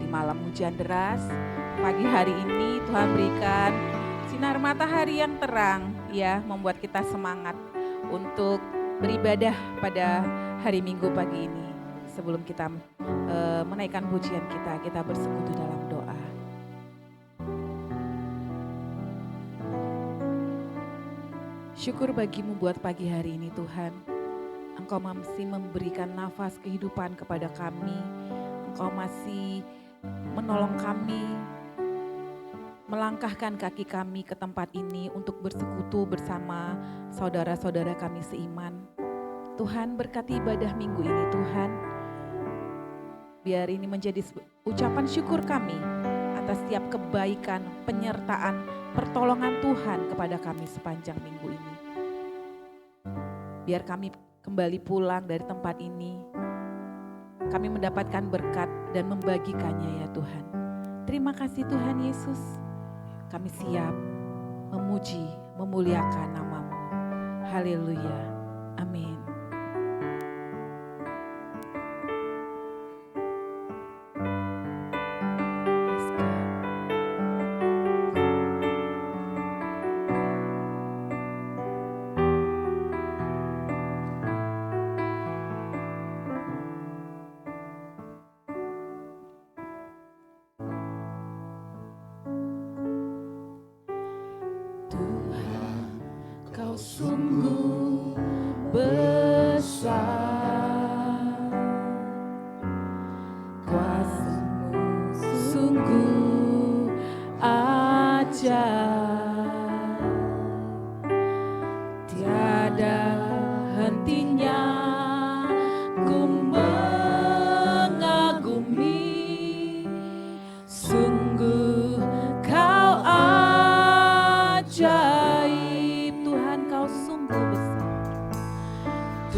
malam hujan deras. Pagi hari ini Tuhan berikan sinar matahari yang terang, ya, membuat kita semangat untuk beribadah pada hari Minggu pagi ini. Sebelum kita menaikkan pujian kita bersekutu dalam doa. Syukur bagimu buat pagi hari ini Tuhan. Engkau masih memberikan nafas kehidupan kepada kami. Engkau masih menolong kami, melangkahkan kaki kami ke tempat ini untuk bersekutu bersama saudara-saudara kami seiman. Tuhan, berkati ibadah minggu ini Tuhan. Biar ini menjadi ucapan syukur kami atas setiap kebaikan, penyertaan, pertolongan Tuhan kepada kami sepanjang minggu ini. Biar kami kembali pulang dari tempat ini, kami mendapatkan berkat dan membagikannya ya Tuhan. Terima kasih Tuhan Yesus. Kami siap memuji, memuliakan nama-Mu. Haleluya. Amin. Sungguh besar, kuasa-Mu sungguh ajaib, tiada hentinya ku mengagumi, sungguh Kau ajaib.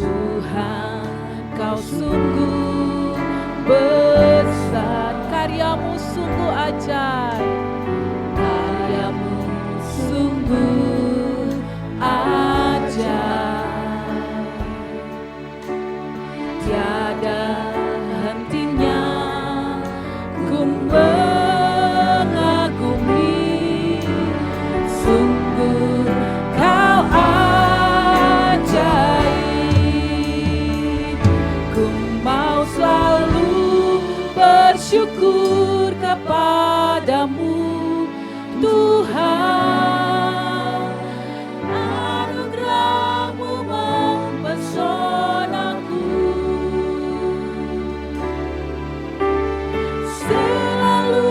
Tuhan, Kau sungguh besar, karya-Mu sungguh ajaib, karya-Mu sungguh ajaib, tiada hentinya ku mengagumi, sungguh Kau bersyukur kepadamu Tuhan, anugerah-Mu mempesonaku, selalu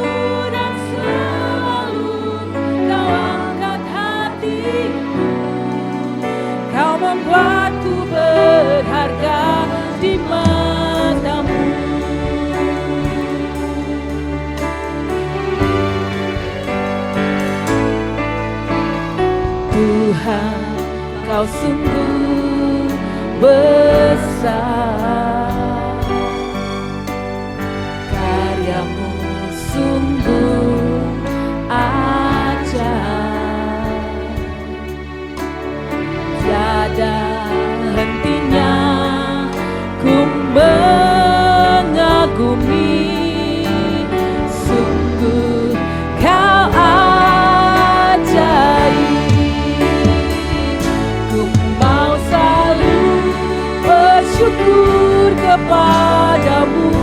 dan selalu Kau angkat hatiku, Kau membuatku berharga di mata-Mu. Tuhan, Kau sungguh besar, karya-Mu sungguh ajaib, tiada hentinya ku mengagumi, sungguh Kau ajaib. Syukur kepadamu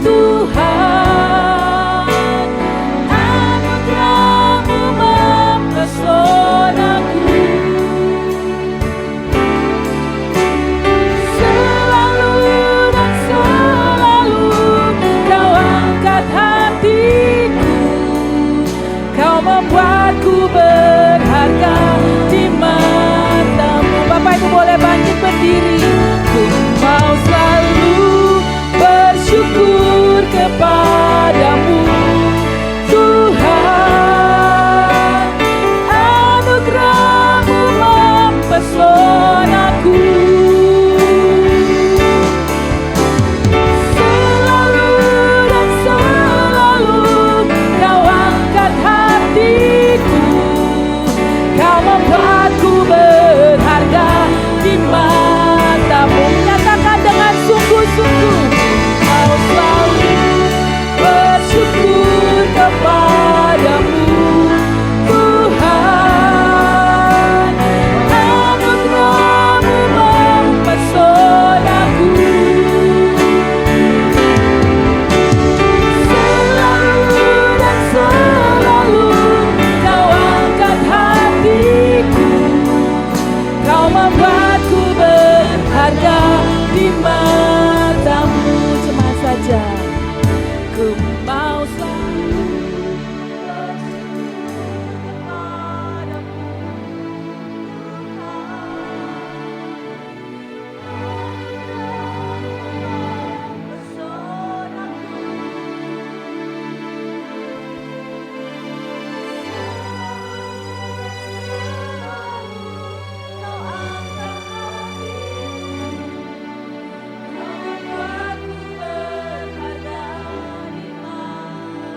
Tuhan, ku mau selalu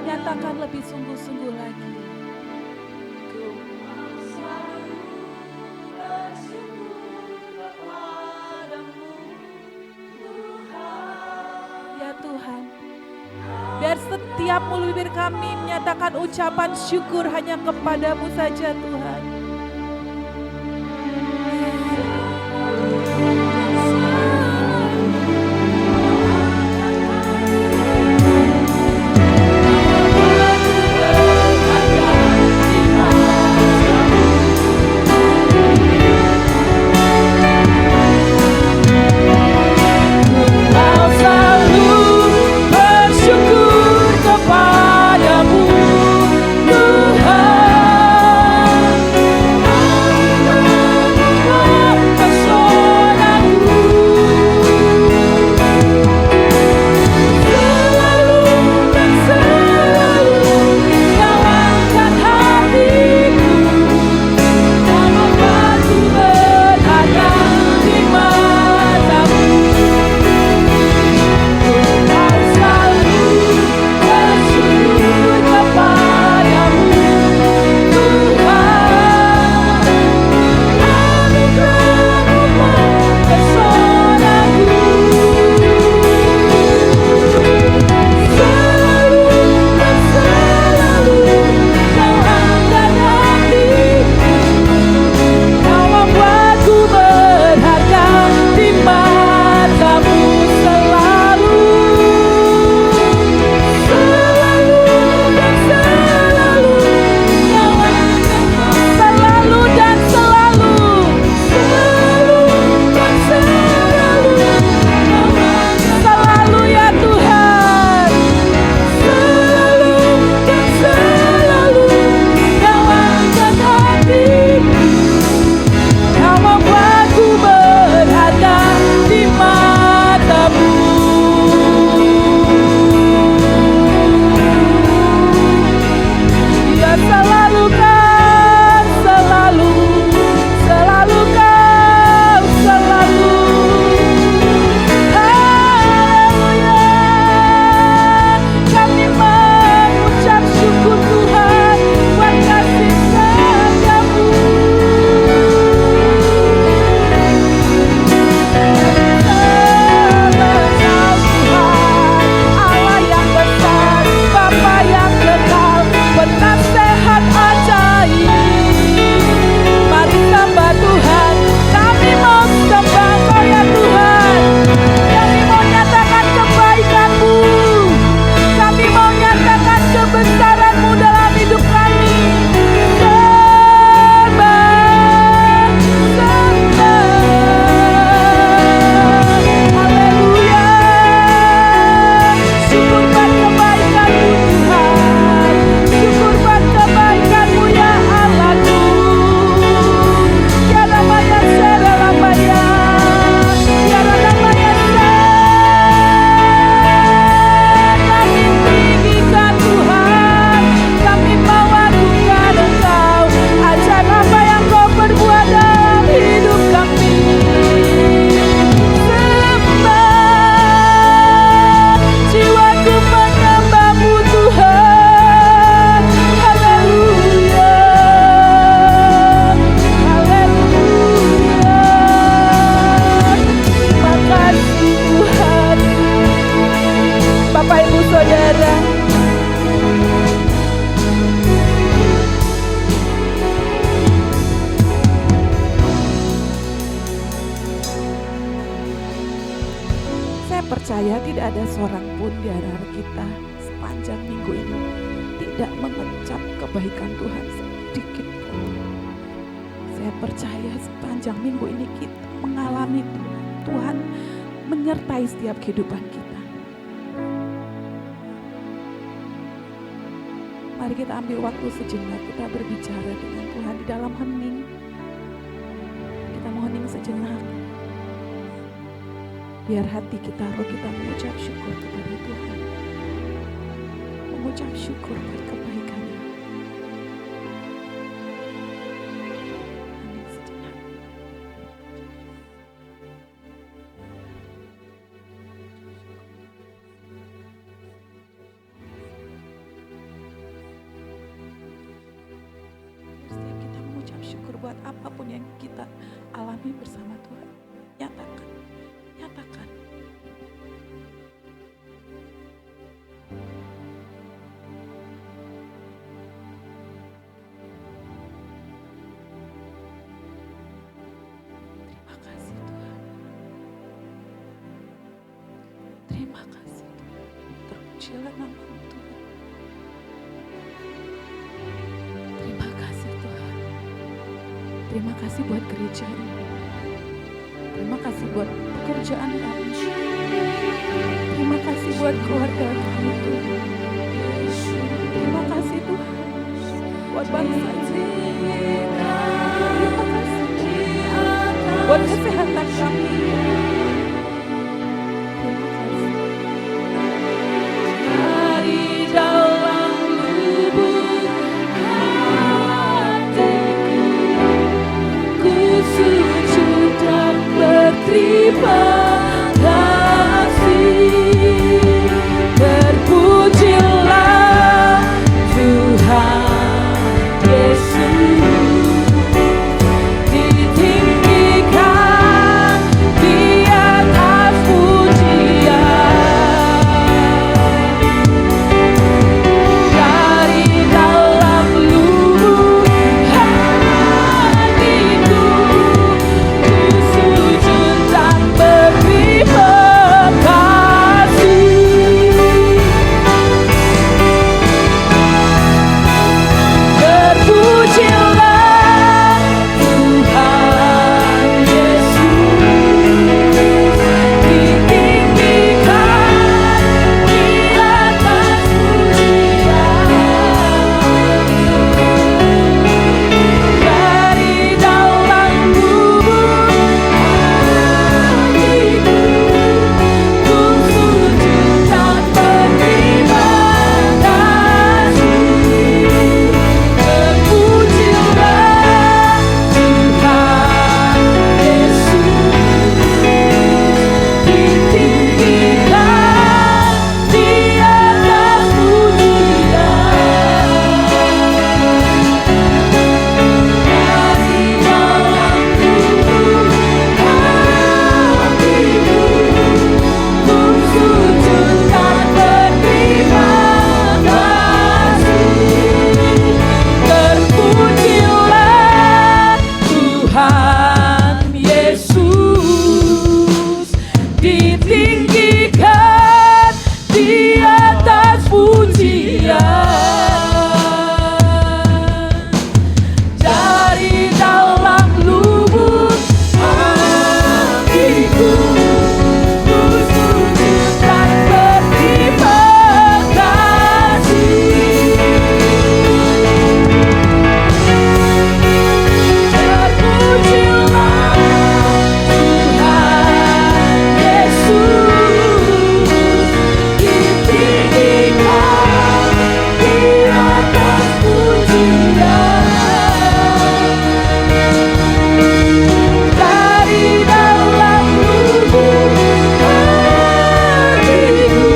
nyatakan lebih sungguh-sungguh lagi. Ya Tuhan, biar setiap mulut bibir kami menyatakan ucapan syukur hanya kepadamu saja Tuhan. mau selalu bersyukur kepadamu Tuhan. Pesona-Ku selalu dan selalu Kau angkat hatiku, Kau membuatku berharga di matamu. Kau selalu bersyukur kepadamu Tuhan. Anugerah-Mu pesona-Ku selalu dan selalu Kau angkat hatiku, Kau membuatku berharga di matamu selalu. Selalu dan selalu Kau angkat, selalu dan selalu, selalu dan selalu Kau angkat, selalu ya Tuhan. Selalu dan selalu Kau angkat hatiku, Kau membuatku berharga di matamu. Ya selalu Kau, selalu, selalu Kau, selalu. Haleluya. Kami mengucap syukur Tuhan buat kasih sayang-Mu. Allah yang besar, Bapa yang kekal, penasehat ajaib. Mari sembah Tuhan, kami mau sembah Kau ya Tuhan. Kami mau nyatakan kebaikan-Mu, kami mau nyatakan kebesaran-Mu dalam hidup kami. Sembah, sembah. Haleluya. Syukur buat kebaikan-Mu Tuhan. Syukur buat kebaikan-Mu ya Allahku. Ya Ramaya Sera Ramaya. Ya Ramaya Sera. Kami tinggikan Tuhan. Kami mau agungkan Engkau. Ajar apa yang Kau perbuat dalam hidup kami. Sembah, jiwaku menyembah-Mu Tuhan. Haleluya, haleluya. Terima kasih Tuhan. Bapak Ibu Saudara, Saya percaya tidak ada seorang pun di antara kita sepanjang minggu ini tidak mengecap kebaikan Tuhan sedikit pun. Saya percaya sepanjang minggu ini kita mengalami Tuhan menyertai setiap kehidupan kita. Mari kita ambil waktu sejenak, kita berbicara dengan Tuhan di dalam hening. Kita mau hening sejenak. Biar hati kita, roh kita mengucap syukur kepada Tuhan. Mengucap syukur buat kebaikannya. Hening sejenak. Setiap kita mengucap syukur buat apapun yang kita alami bersama Tuhan. Nyatakan, nyatakan. Terima kasih Tuhan. Terima kasih Tuhan. Terpujilah nama-Mu Tuhan. Terima kasih Tuhan. Terima kasih buat gereja ini. Terima kasih buat pekerjaan kami. Terima kasih buat keluarga kami Tuhan. Terima kasih Tuhan buat bangsa ini. Terima kasih buat kesehatan kami. Terima kasih. Dari dalam lubuk hatiku, ku sujud dan berterima kasih. Terpujilah Tuhan Yesus, ditinggikan di atas pujian. Dari dalam lubuk hatiku, ku sujud dan berterima kasih. Terpujilah Tuhan Yesus, ditinggikan di atas pujian. Dari dalam lubuk hatiku, ku sujud dan berterima kasih. Terpujilah Tuhan Yesus, ditinggikan di atas pujian. Dari dalam lubuk hatiku, ku sujud dan berterima kasih. Terpujilah Tuhan Yesus, ditinggikan di atas pujian. Dari dalam lubuk hatiku, ku sujud dan berterima kasih. Terpujilah Tuhan Yesus, ditinggikan di atas pujian. Dari dalam lubuk hatiku,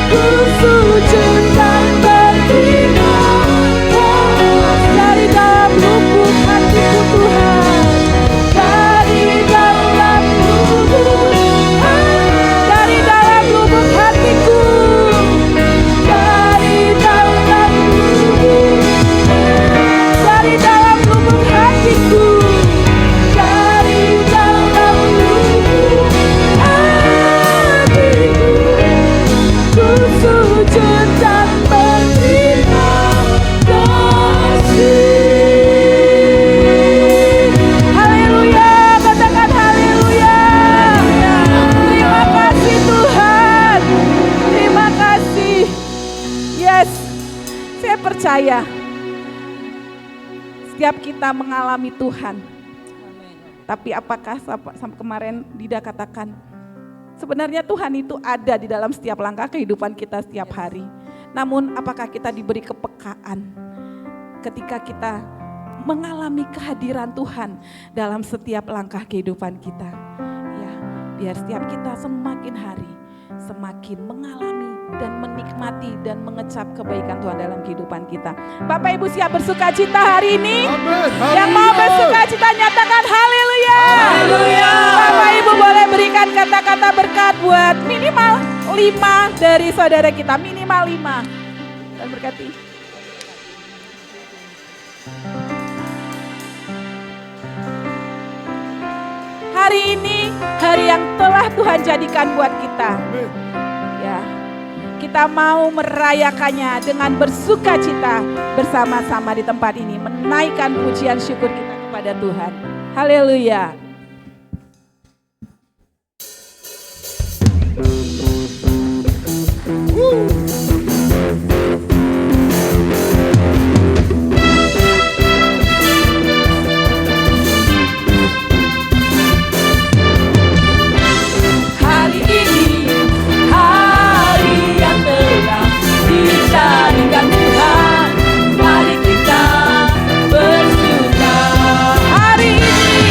ku sujud dan berterima kasih. Dari dalam lubuk hatiku Tuhan, dari dalam lubuk dari dalam lubuk hatiku, dari dalam lubuk dari dalam lubuk hatiku, dari dalam lubuk hatiku, ku sujud percaya setiap kita mengalami Tuhan. Tapi apakah sampai kemarin Dida katakan, sebenarnya Tuhan itu ada di dalam setiap langkah kehidupan kita setiap hari. Namun apakah kita diberi kepekaan ketika kita mengalami kehadiran Tuhan dalam setiap langkah kehidupan kita? Ya, biar setiap kita semakin hari semakin mengalami dan menikmati dan mengecap kebaikan Tuhan dalam kehidupan kita. Bapak Ibu siap bersuka cita hari ini? Amin. Yang mau bersuka cita nyatakan haleluya. Haleluya. Bapak Ibu boleh berikan kata-kata berkat buat minimal 5 dari saudara kita, minimal 5. Dan berkati. Hari ini hari yang telah Tuhan jadikan buat kita. Ya, kita mau merayakannya dengan bersuka cita bersama-sama di tempat ini, menaikkan pujian syukur kita kepada Tuhan. Haleluya. Hari ini hari yang telah dijadikan Tuhan, mari kita bersuka. Hari ini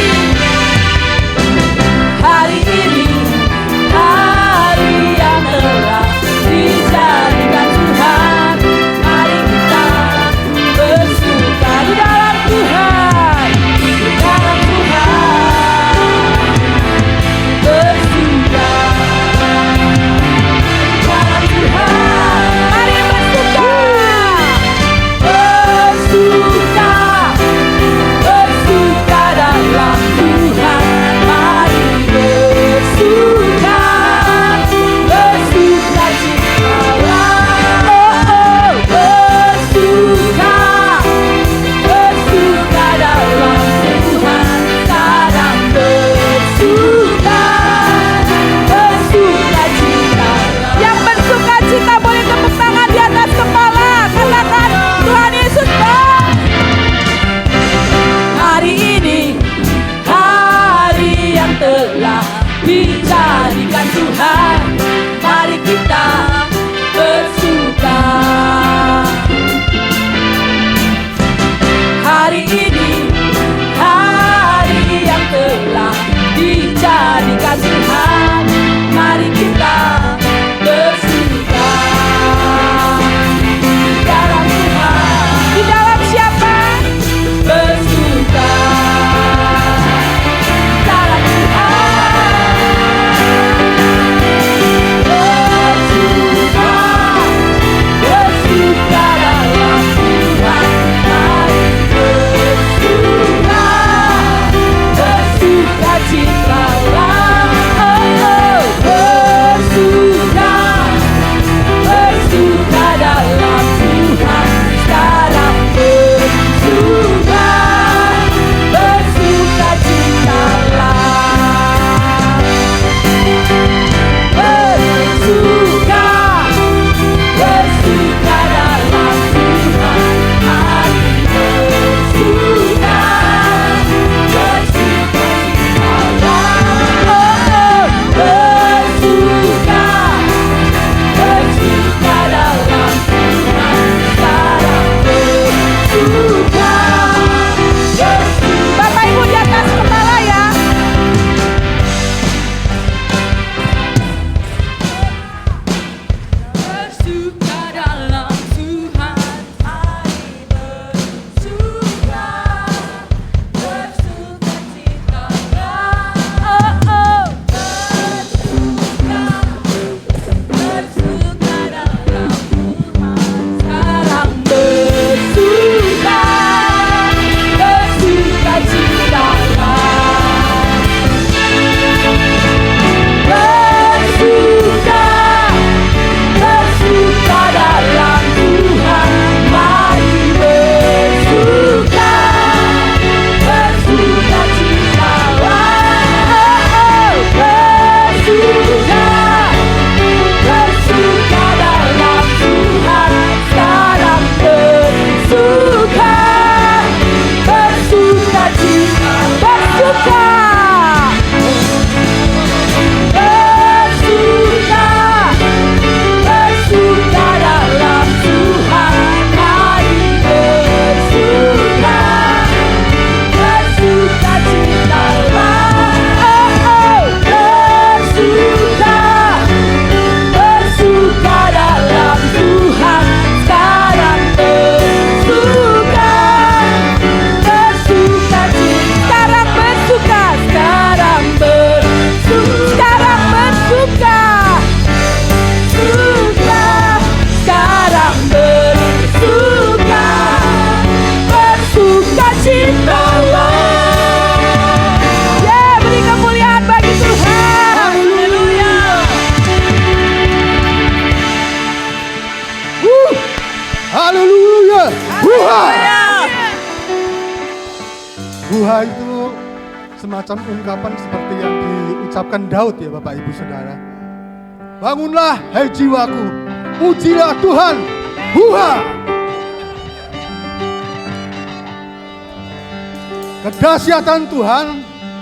Haleluya. Buha. Buha itu semacam ungkapan seperti yang diucapkan Daud ya Bapak Ibu Saudara. Bangunlah hai jiwaku, pujilah Tuhan. Buha. Kedahsyatan Tuhan,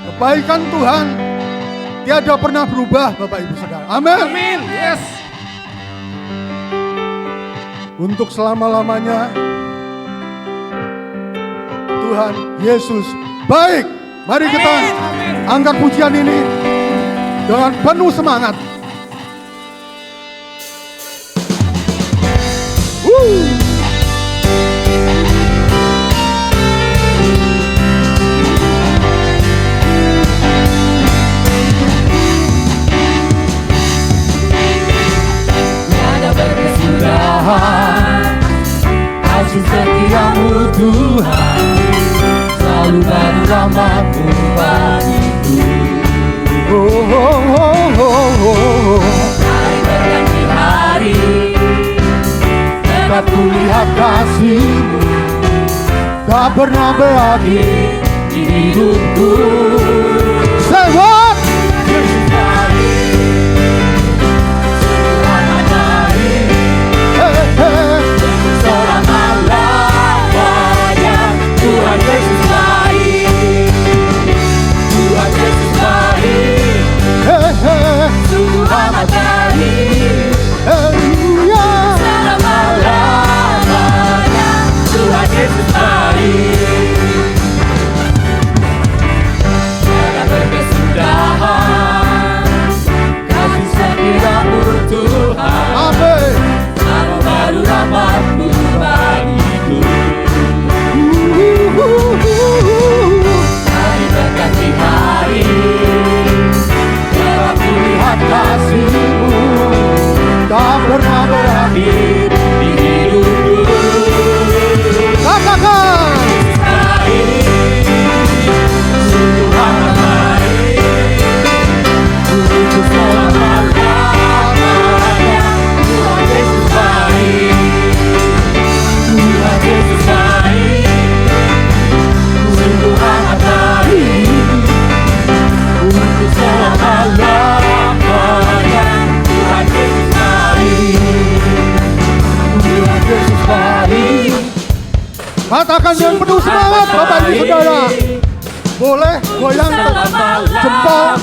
kebaikan Tuhan tiada pernah berubah Bapak Ibu Saudara. Amin. Amin. Yes. Untuk selama-lamanya Tuhan Yesus baik. Mari kita angkat pujian ini dengan penuh semangat. Kasih setiamu Tuhan, selalu baru rahmat-Mu bagiku. Hari berganti hari, tetap kulihat kasih-Mu, Tak pernah berakhir di hidupku. Sewot Yesus baik, sungguh amat baik, selama-lamanya. Tuhan Yesus baik, Tuhan Yesus baik, sungguh amat baik, selama-lamanya. Tuhan Yesus baik, tiada berkesudahan, kasih setiamu Tuhan, Amin. selalu baru rahmat-Mu bagiku. Hari berganti hari, tetap kulihat kasih-Mu, Tak pernah berakhir. berakhir di hidupku. Katakan Baik, sungguh amat baik, untuk selama-lamanya. Tuhan Yesus baik, Tuhan Yesus baik, sungguh amat baik, untuk selama-lamanya. Tuhan Yesus baik, Tuhan Yesus baik. Katakan dengan penuh semangat Bapak Ibu Saudara. Boleh goyang jempol.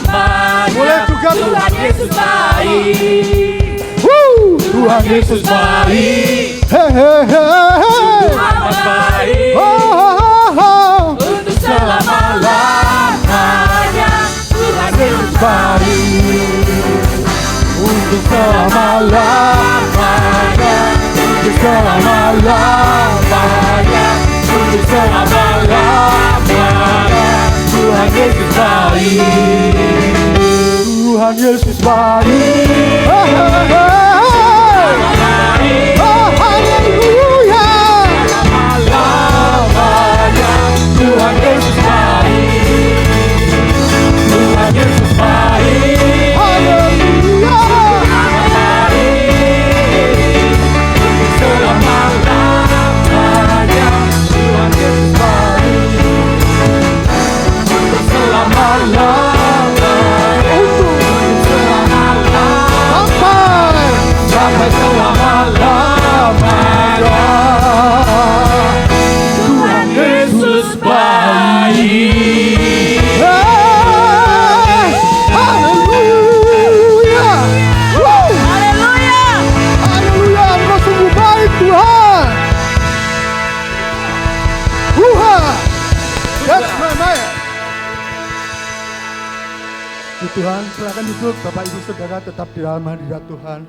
Boleh juga Tuhan Yesus baik, Tuhan Yesus baik, Hehehe. amat baik, untuk selama-lamanya. Tuhan Yesus baik, untuk selama-lamanya, untuk selama-lamanya, untuk selama-lamanya. Tuhan Yesus baik, Tuhan Yesus baik. Haleluya. selama-lamanya. Tuhan Yesus baik, Tuhan Yesus baik, Haleluya. selama-lamanya. Tuhan Yesus baik, untuk selama-lamanya, untuk selama-lamanya, sampai selama-lamanya. Tuhan Yesus baik. Haleluya. Haleluya, Engkau sungguh baik Tuhan. That's my man. Tuhan, silakan duduk Bapak Ibu Saudara, tetap di dalam hadirat Tuhan.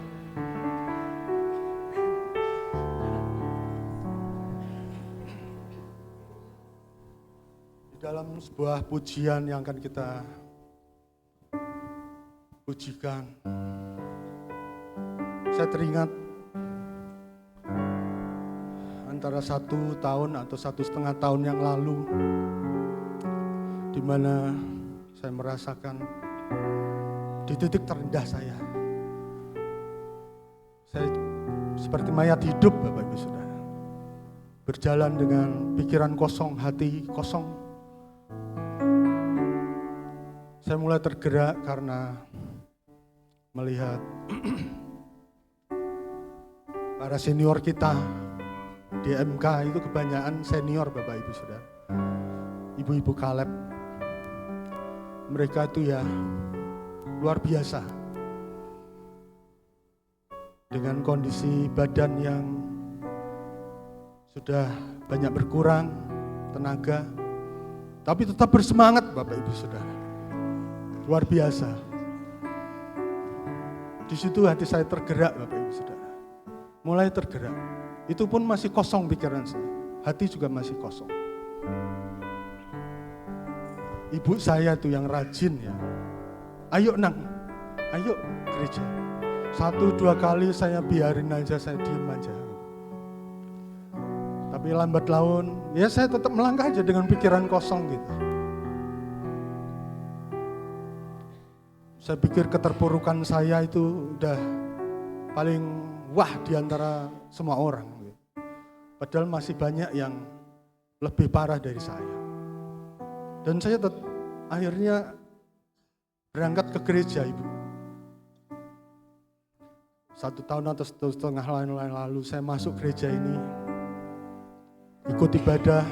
Di dalam sebuah pujian yang akan kita pujikan, saya teringat antara 1 tahun atau 1,5 tahun yang lalu, di mana saya merasakan di titik terendah saya seperti mayat hidup, Bapak Ibu Saudara. berjalan dengan pikiran kosong, hati kosong. Saya mulai tergerak karena melihat para senior kita di MK itu kebanyakan senior Bapak Ibu Saudara. Ibu-ibu Kaleb. Mereka itu ya luar biasa. Dengan kondisi badan yang sudah banyak berkurang tenaga, tapi tetap bersemangat Bapak Ibu Saudara. Luar biasa. Di situ hati saya tergerak Bapak Ibu Saudara. Mulai tergerak. Itu pun masih kosong pikiran saya. Hati juga masih kosong. Ibu saya tuh yang rajin ya. Ayo Nang, ayo gereja. 1-2 kali saya biarin aja, saya diem aja. Tapi lambat laun, ya saya tetap melangkah aja dengan pikiran kosong gitu. Saya pikir keterpurukan saya itu udah paling wah di antara semua orang. Padahal masih banyak yang lebih parah dari saya. Dan saya akhirnya berangkat ke gereja Ibu. 1 tahun atau 1,5 tahun lalu saya masuk gereja ini. Ikut ibadah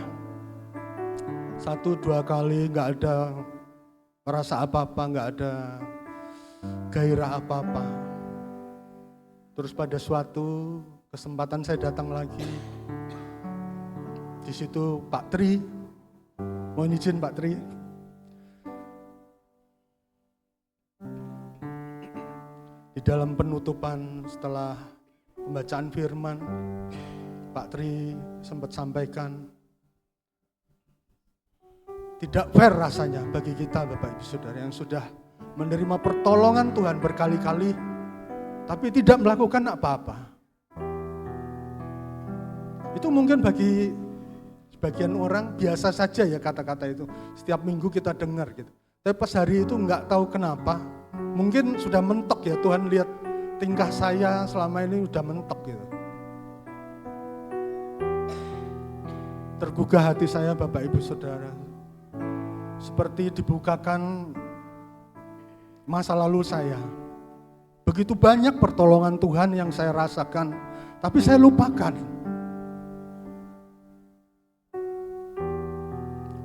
1-2 kali, gak ada merasa apa-apa, gak ada gairah apa-apa. Terus pada suatu kesempatan saya datang lagi. Di situ Pak Tri, mohon izin Pak Tri. Di dalam penutupan setelah pembacaan firman, Pak Tri sempat sampaikan, tidak fair rasanya bagi kita Bapak Ibu Saudara yang sudah menerima pertolongan Tuhan berkali-kali, tapi tidak melakukan apa-apa. Itu mungkin bagi sebagian orang biasa saja ya kata-kata itu. Setiap minggu kita dengar gitu. Tapi pas hari itu nggak tahu kenapa, mungkin sudah mentok ya, Tuhan lihat tingkah saya selama ini udah mentok gitu. Tergugah hati saya Bapak Ibu Saudara. Seperti dibukakan masa lalu saya. Begitu banyak pertolongan Tuhan yang saya rasakan, tapi saya lupakan.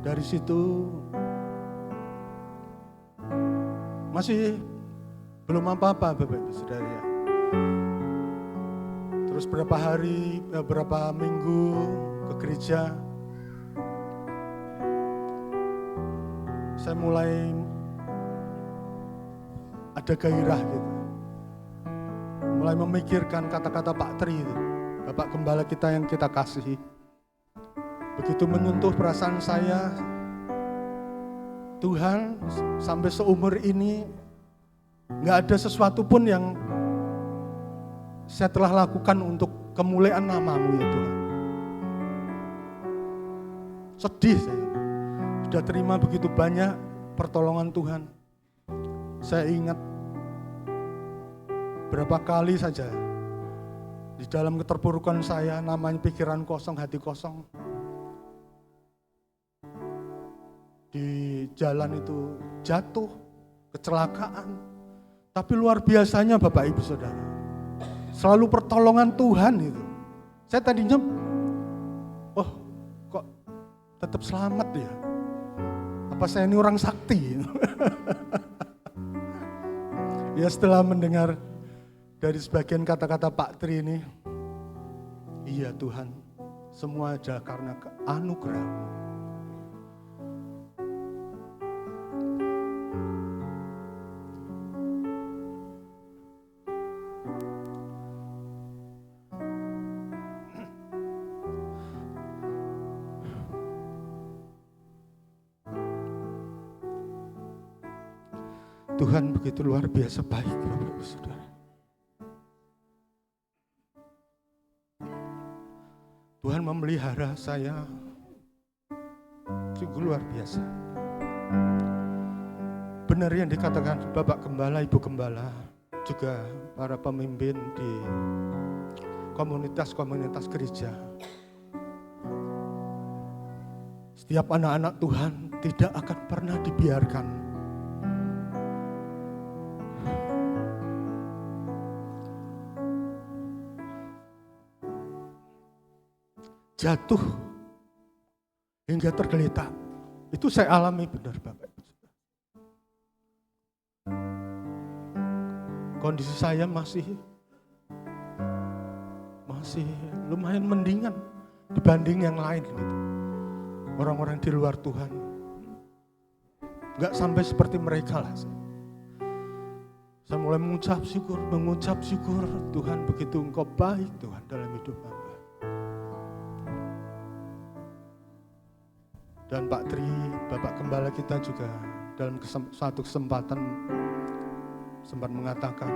Dari situ masih belum apa-apa Bapak Ibu Saudara ya. Terus berapa minggu ke gereja, saya mulai ada gairah gitu. Mulai memikirkan kata-kata Pak Tri itu, Bapak Gembala kita yang kita kasihi. Begitu menyentuh perasaan saya, Tuhan sampai seumur ini gak ada sesuatu pun yang saya telah lakukan untuk kemuliaan nama-Mu ya Tuhan. Sedih saya, sudah terima begitu banyak pertolongan Tuhan. Saya ingat berapa kali saja di dalam keterpurukan saya, namanya pikiran kosong, hati kosong. Di jalan itu jatuh, kecelakaan. Tapi luar biasanya Bapak Ibu Saudara, selalu pertolongan Tuhan itu. Saya tadinya, oh kok tetap selamat ya? Apa saya ini orang sakti? Ya setelah mendengar dari sebagian kata-kata Pak Tri ini, iya Tuhan, semua adalah karena anugerah. Tuhan begitu luar biasa baik Bapak Ibu Saudara. Tuhan memelihara saya sungguh luar biasa. Benar yang dikatakan Bapak Gembala, Ibu Gembala, juga para pemimpin di komunitas-komunitas gereja. setiap anak-anak Tuhan tidak akan pernah dibiarkan jatuh hingga tergeletak. Itu saya alami benar Bapak Ibu. Kondisi saya masih lumayan mendingan dibanding yang lain gitu. Orang-orang di luar Tuhan. Enggak sampai seperti mereka lah. Saya mulai mengucap syukur Tuhan, begitu Engkau baik Tuhan dalam hidup hamba. Dan Pak Tri, Bapak Gembala kita juga dalam suatu kesempatan sempat mengatakan,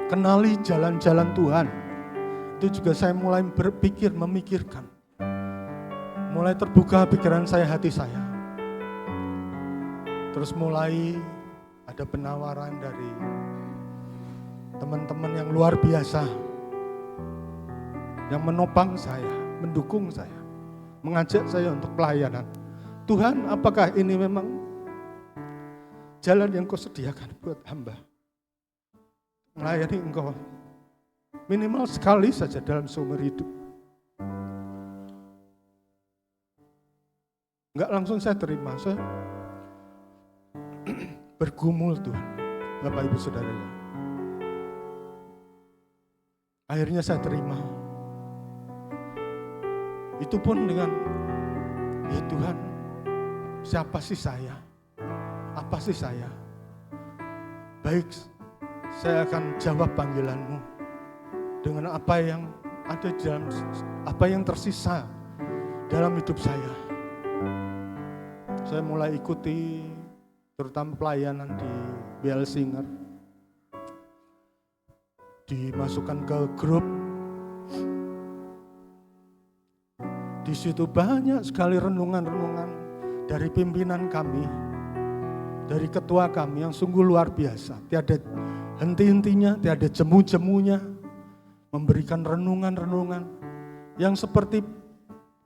kenali jalan-jalan Tuhan. Itu juga saya mulai berpikir, memikirkan. Mulai terbuka pikiran saya, hati saya. Terus mulai ada penawaran dari teman-teman yang luar biasa. Yang menopang saya, mendukung saya, mengajak saya untuk pelayanan. Tuhan, apakah ini memang jalan yang Kau sediakan buat hamba? Melayani Engkau minimal sekali saja dalam seumur hidup. Enggak langsung saya terima, saya bergumul Tuhan, Bapak Ibu Saudara. Akhirnya saya terima. Itu pun dengan, ya Tuhan, siapa sih saya? Apa sih saya? Baik, saya akan jawab panggilan-Mu dengan apa yang ada di dalam, apa yang tersisa dalam hidup saya. Saya mulai ikuti terutama pelayanan di BL Singer. Dimasukkan ke grup. Di situ banyak sekali renungan-renungan dari pimpinan kami, dari ketua kami yang sungguh luar biasa. Tiada henti-hentinya, tiada jemu-jemunya, memberikan renungan-renungan yang seperti,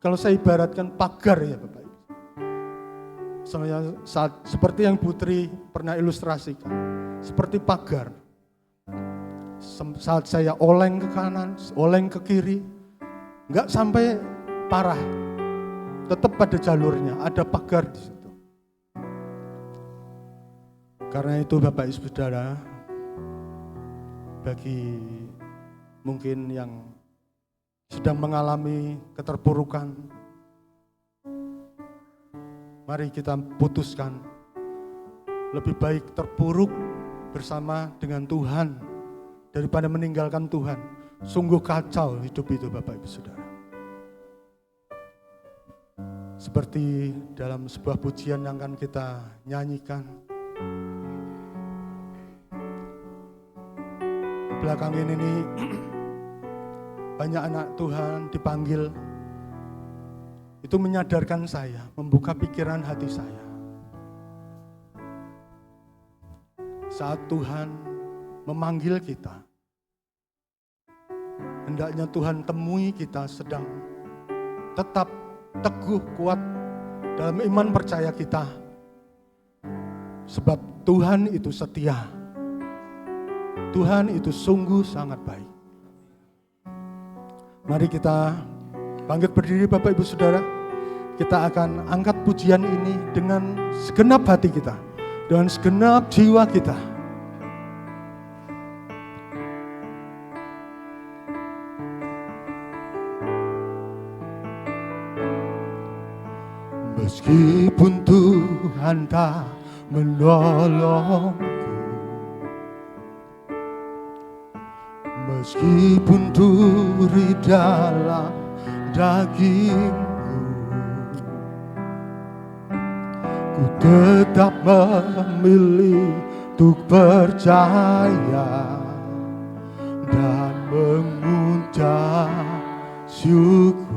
kalau saya ibaratkan pagar ya Bapak Ibu. Seperti yang Putri pernah ilustrasikan, seperti pagar. Saat saya oleng ke kanan, oleng ke kiri, enggak sampai parah. Tetap pada jalurnya, ada pagar di situ. Karena itu Bapak Ibu Saudara, bagi mungkin yang sedang mengalami keterpurukan, mari kita putuskan, lebih baik terpuruk bersama dengan Tuhan daripada meninggalkan Tuhan. Sungguh kacau hidup itu Bapak Ibu Saudara. Seperti dalam sebuah pujian yang akan kita nyanyikan. Belakang ini banyak anak Tuhan dipanggil. Itu menyadarkan saya, membuka pikiran hati saya. Saat Tuhan memanggil kita, hendaknya Tuhan temui kita sedang tetap teguh, kuat dalam iman percaya kita. Sebab Tuhan itu setia. Tuhan itu sungguh sangat baik. Mari kita bangkit berdiri Bapak Ibu Saudara. Kita akan angkat pujian ini dengan segenap hati kita, dengan segenap jiwa kita. Meskipun Tuhan tak menolongku, meskipun duri dalam dagingku, ku tetap memilih untuk percaya dan mengucap syukur.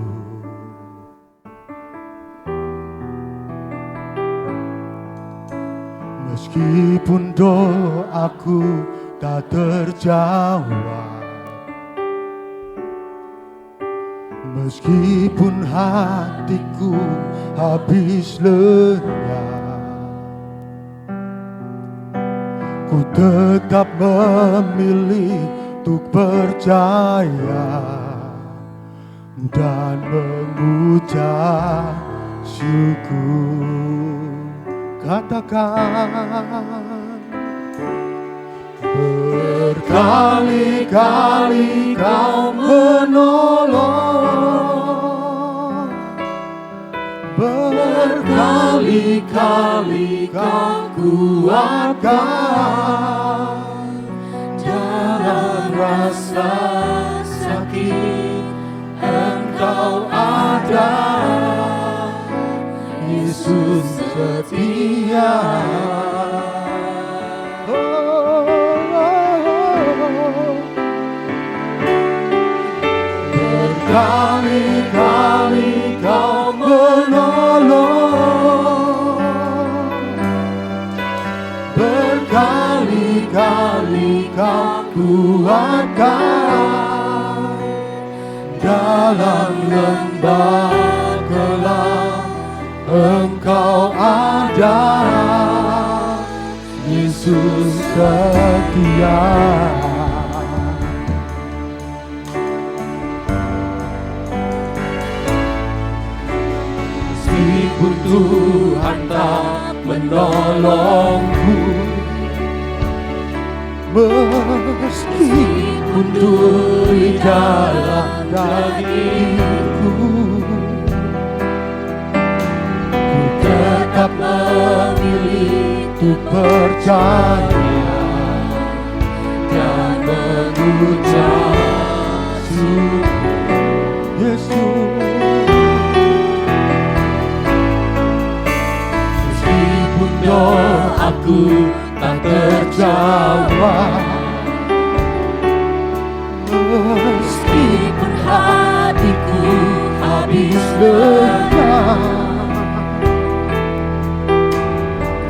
Meskipun doaku tak terjawab, Meskipun hatiku habis lenyap, ku tetap memilih untuk percaya dan mengucap syukur. Katakan, berkali-kali kau menolong, berkali-kali kau kuatkan dalam rasa sakit. Engkau ada, Yesus setia. Berkali-kali kau menolong, berkali-kali kau kuatkan dalam lembah gelap. Engkau ada, Yesus setia. Meskipun Tuhan tak menolongku, meskipun tuli dalam dagingku, ku tetap memilih untuk percaya dan mengucap syukur. Yesus, meskipun doaku tak terjawab, meskipun hatiku habis lenyap,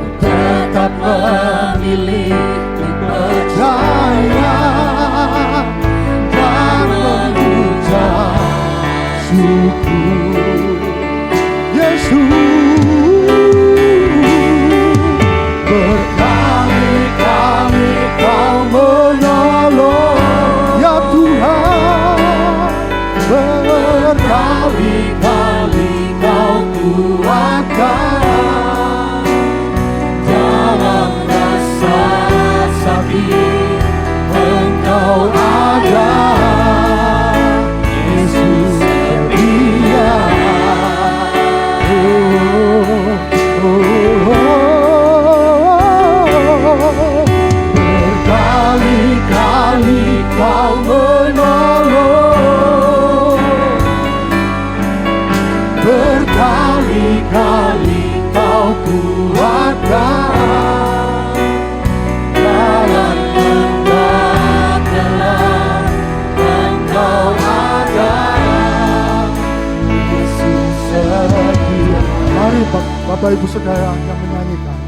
ku tetap memilih untuk percaya dan mengucap syukur. Yesus, berkali-kali kau menolong, ya Tuhan, berkali-kali kau kuatkan dalam rasa sakit. Engkau ada, Yesus setia. Berkali-kali kau menolong, berkali-kali kau kuatkan dalam lembah gelap. Engkau ada, Yesus setia. Mari Bapak Ibu Saudara yang menyanyikan.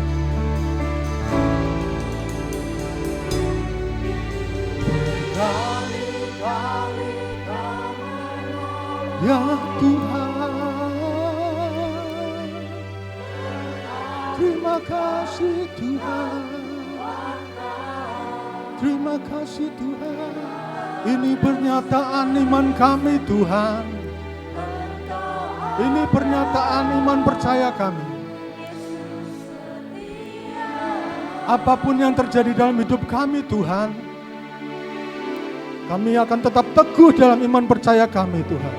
Ya Tuhan, terima kasih Tuhan, terima kasih Tuhan. Ini pernyataan iman kami Tuhan, ini pernyataan iman percaya kami. Apapun yang terjadi dalam hidup kami Tuhan, kami akan tetap teguh dalam iman percaya kami Tuhan.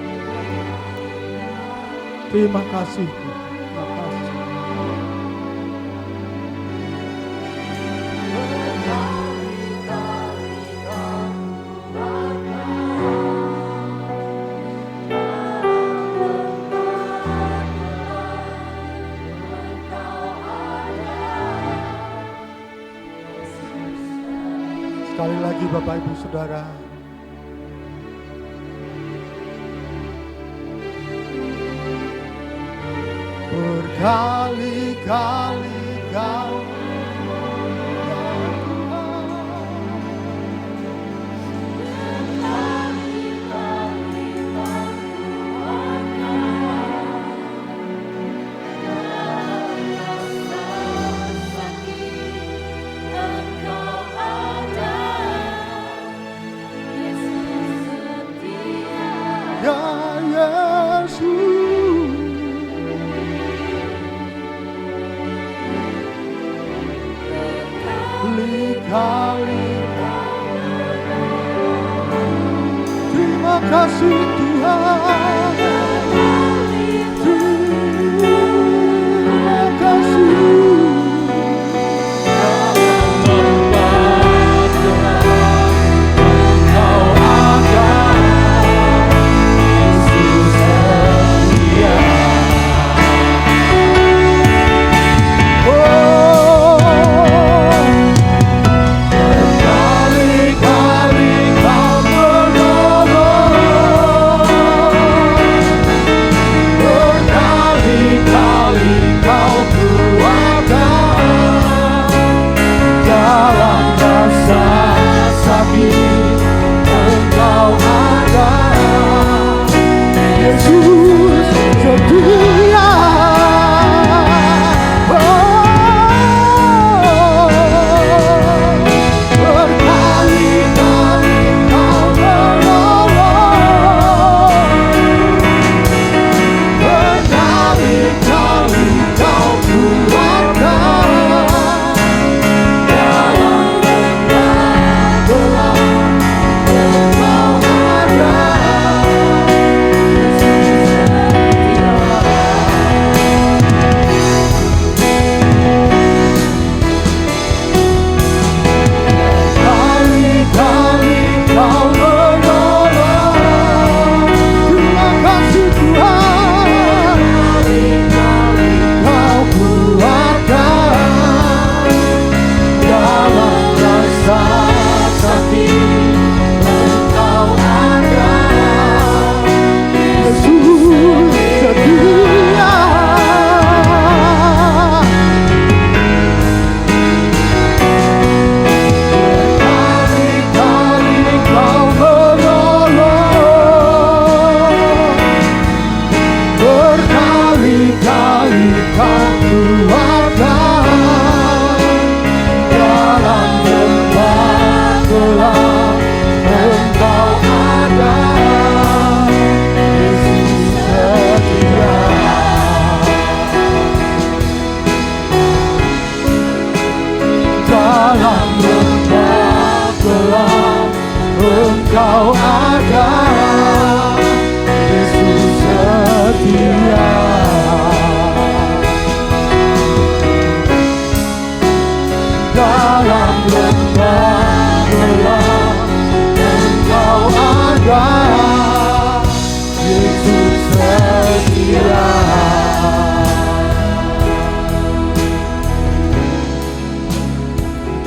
Terima kasih, terima kasih. Sekali lagi Bapak Ibu Saudara, berkali-kali kau Terima kasih Tuhan. Terima kasih. Engkau ada, Yesus setia. Dalam lembah gelap Engkau ada, Yesus setia.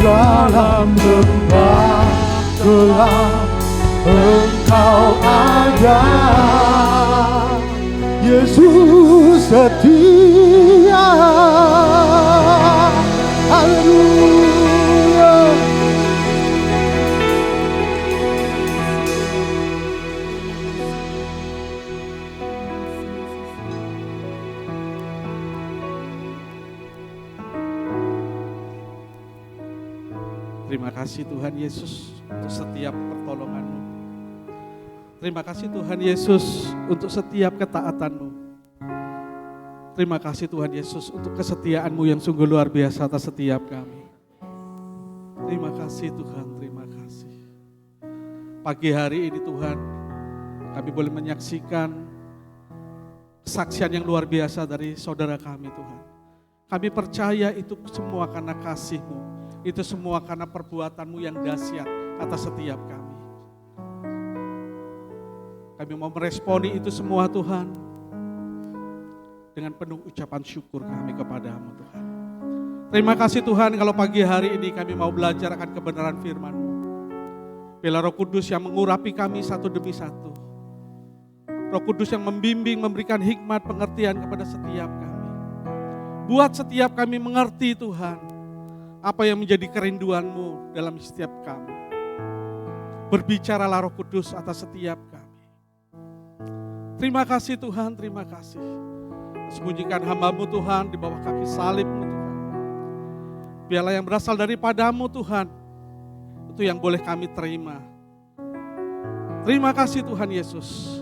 Dalam lembah gelap Engkau ada, Yesus setia. Haleluya. Terima kasih Tuhan Yesus untuk setiap pertolongan-Mu. Terima kasih Tuhan Yesus untuk setiap ketaatan-Mu. Terima kasih Tuhan Yesus untuk kesetiaan-Mu yang sungguh luar biasa atas setiap kami. Terima kasih Tuhan, terima kasih. Pagi hari ini Tuhan, kami boleh menyaksikan kesaksian yang luar biasa dari saudara kami Tuhan. Kami percaya itu semua karena kasih-Mu. Itu semua karena perbuatan-Mu yang dahsyat atas setiap kami. Kami mau meresponi itu semua Tuhan, dengan penuh ucapan syukur kami kepada-Mu Tuhan. Terima kasih Tuhan kalau pagi hari ini kami mau belajar akan kebenaran firman-Mu. Biarlah Roh Kudus yang mengurapi kami satu demi satu. Roh Kudus yang membimbing, memberikan hikmat, pengertian kepada setiap kami. Buat setiap kami mengerti Tuhan, apa yang menjadi kerinduan-Mu dalam setiap kami. Berbicaralah Roh Kudus atas setiap kami. Terima kasih Tuhan, terima kasih. Sembunyikan hamba-Mu Tuhan di bawah kaki salib-Mu Tuhan. Biarlah yang berasal daripada-Mu Tuhan, itu yang boleh kami terima. Terima kasih Tuhan Yesus.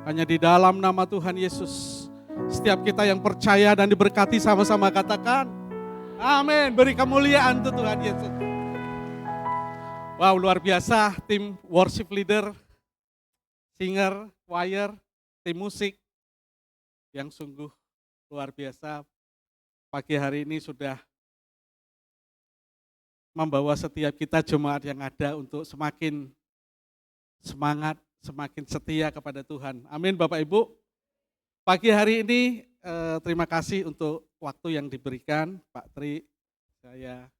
Hanya di dalam nama Tuhan Yesus, setiap kita yang percaya dan diberkati sama-sama katakan, amin. Beri kemuliaan untuk Tuhan Yesus. Wow, luar biasa tim worship leader, singer, choir, tim musik yang sungguh luar biasa. Pagi hari ini sudah membawa setiap kita jemaat yang ada untuk semakin semangat, semakin setia kepada Tuhan. Amin Bapak Ibu. Pagi hari ini terima kasih untuk waktu yang diberikan Pak Tri. Saya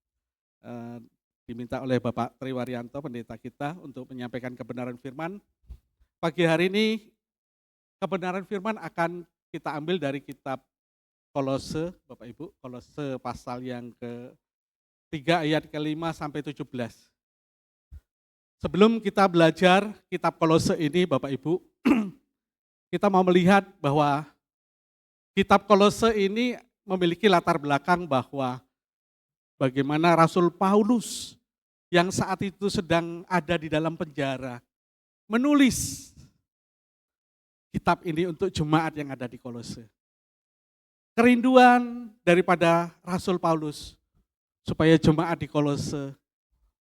diminta oleh Bapak Tri Waryanto, pendeta kita, untuk menyampaikan kebenaran firman. Pagi hari ini kebenaran firman akan kita ambil dari kitab Kolose, Bapak Ibu, Kolose pasal yang ke-3 ayat ke-5 sampai 17. Sebelum kita belajar kitab Kolose ini, Bapak Ibu, kita mau melihat bahwa kitab Kolose ini memiliki latar belakang bahwa bagaimana Rasul Paulus yang saat itu sedang ada di dalam penjara menulis kitab ini untuk jemaat yang ada di Kolose. Kerinduan daripada Rasul Paulus supaya jemaat di Kolose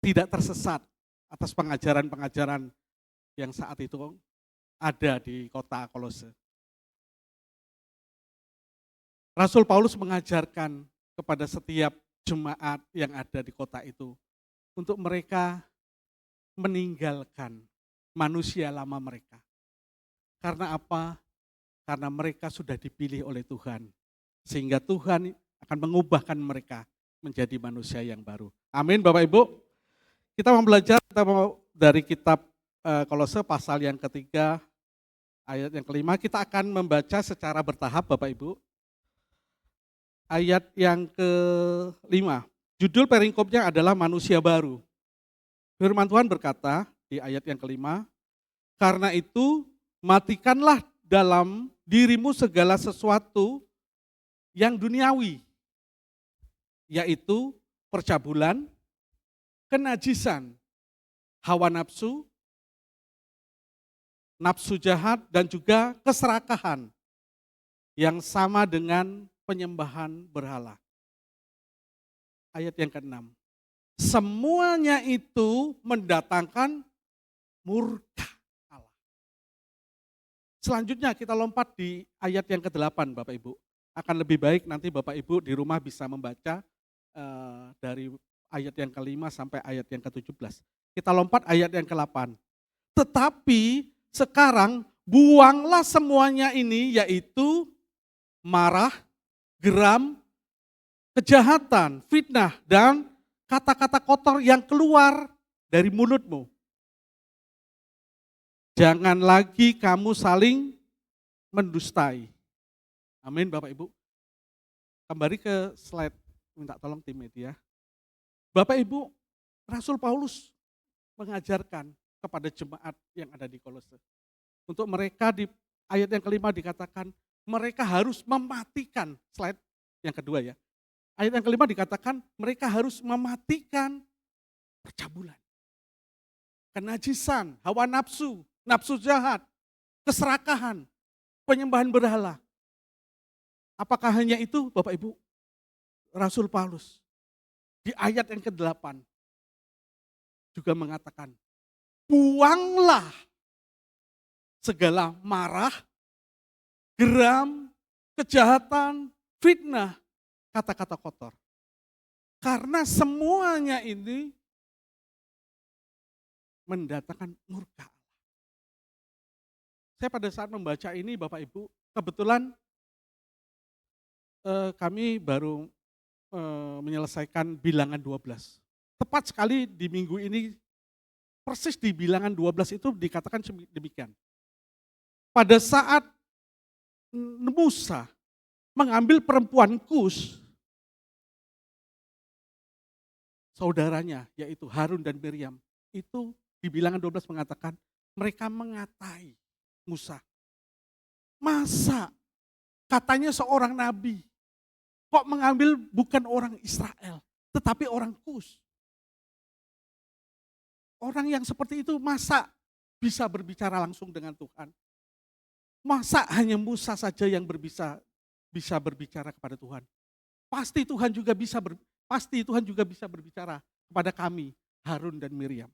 tidak tersesat atas pengajaran-pengajaran yang saat itu ada di kota Kolose. Rasul Paulus mengajarkan kepada setiap jemaat yang ada di kota itu untuk mereka meninggalkan manusia lama mereka. Karena apa? Karena mereka sudah dipilih oleh Tuhan. Sehingga Tuhan akan mengubahkan mereka menjadi manusia yang baru. Amin Bapak Ibu. Kita mau belajar dari kitab Kolose pasal yang ke-3 ayat yang ke-5. Kita akan membaca secara bertahap Bapak Ibu. Ayat yang ke-5. Judul perikopnya adalah manusia baru. Firman Tuhan berkata di ayat yang ke-5, karena itu matikanlah dalam dirimu segala sesuatu yang duniawi, yaitu percabulan, kenajisan, hawa nafsu, nafsu jahat, dan juga keserakahan yang sama dengan penyembahan berhala. Ayat yang ke-6. Semuanya itu mendatangkan murka Allah. Selanjutnya kita lompat di ayat yang ke-8 Bapak Ibu. Akan lebih baik nanti Bapak Ibu di rumah bisa membaca dari ayat yang ke-5 sampai ayat yang ke-17. Kita lompat ayat yang ke-8. Tetapi sekarang buanglah semuanya ini, yaitu marah, geram, kejahatan, fitnah, dan kata-kata kotor yang keluar dari mulutmu. Jangan lagi kamu saling mendustai. Amin Bapak Ibu. Kembali ke slide, minta tolong tim media. Bapak Ibu, Rasul Paulus mengajarkan kepada jemaat yang ada di Kolose. Untuk mereka di ayat yang ke-5 dikatakan, mereka harus mematikan, slide yang kedua ya. Ayat yang ke-5 dikatakan mereka harus mematikan percabulan, kenajisan, hawa nafsu, nafsu jahat, keserakahan, penyembahan berhala. Apakah hanya itu Bapak Ibu? Rasul Paulus di ayat yang ke-8 juga mengatakan, buanglah segala marah, geram, kejahatan, fitnah, kata-kata kotor. Karena semuanya ini mendatangkan murka Allah. Saya pada saat membaca ini Bapak Ibu, kebetulan kami baru menyelesaikan bilangan 12. Tepat sekali di minggu ini, persis di bilangan 12 itu dikatakan demikian. Pada saat Musa mengambil perempuan Kus, saudaranya yaitu Harun dan Miriam, itu di bilangan 12 mengatakan mereka mengatai Musa. Masa katanya seorang nabi kok mengambil bukan orang Israel tetapi orang Kus. Orang yang seperti itu masa bisa berbicara langsung dengan Tuhan? Masa hanya Musa saja yang bisa berbicara kepada Tuhan? Pasti Tuhan juga bisa berbicara kepada kami, Harun dan Miriam.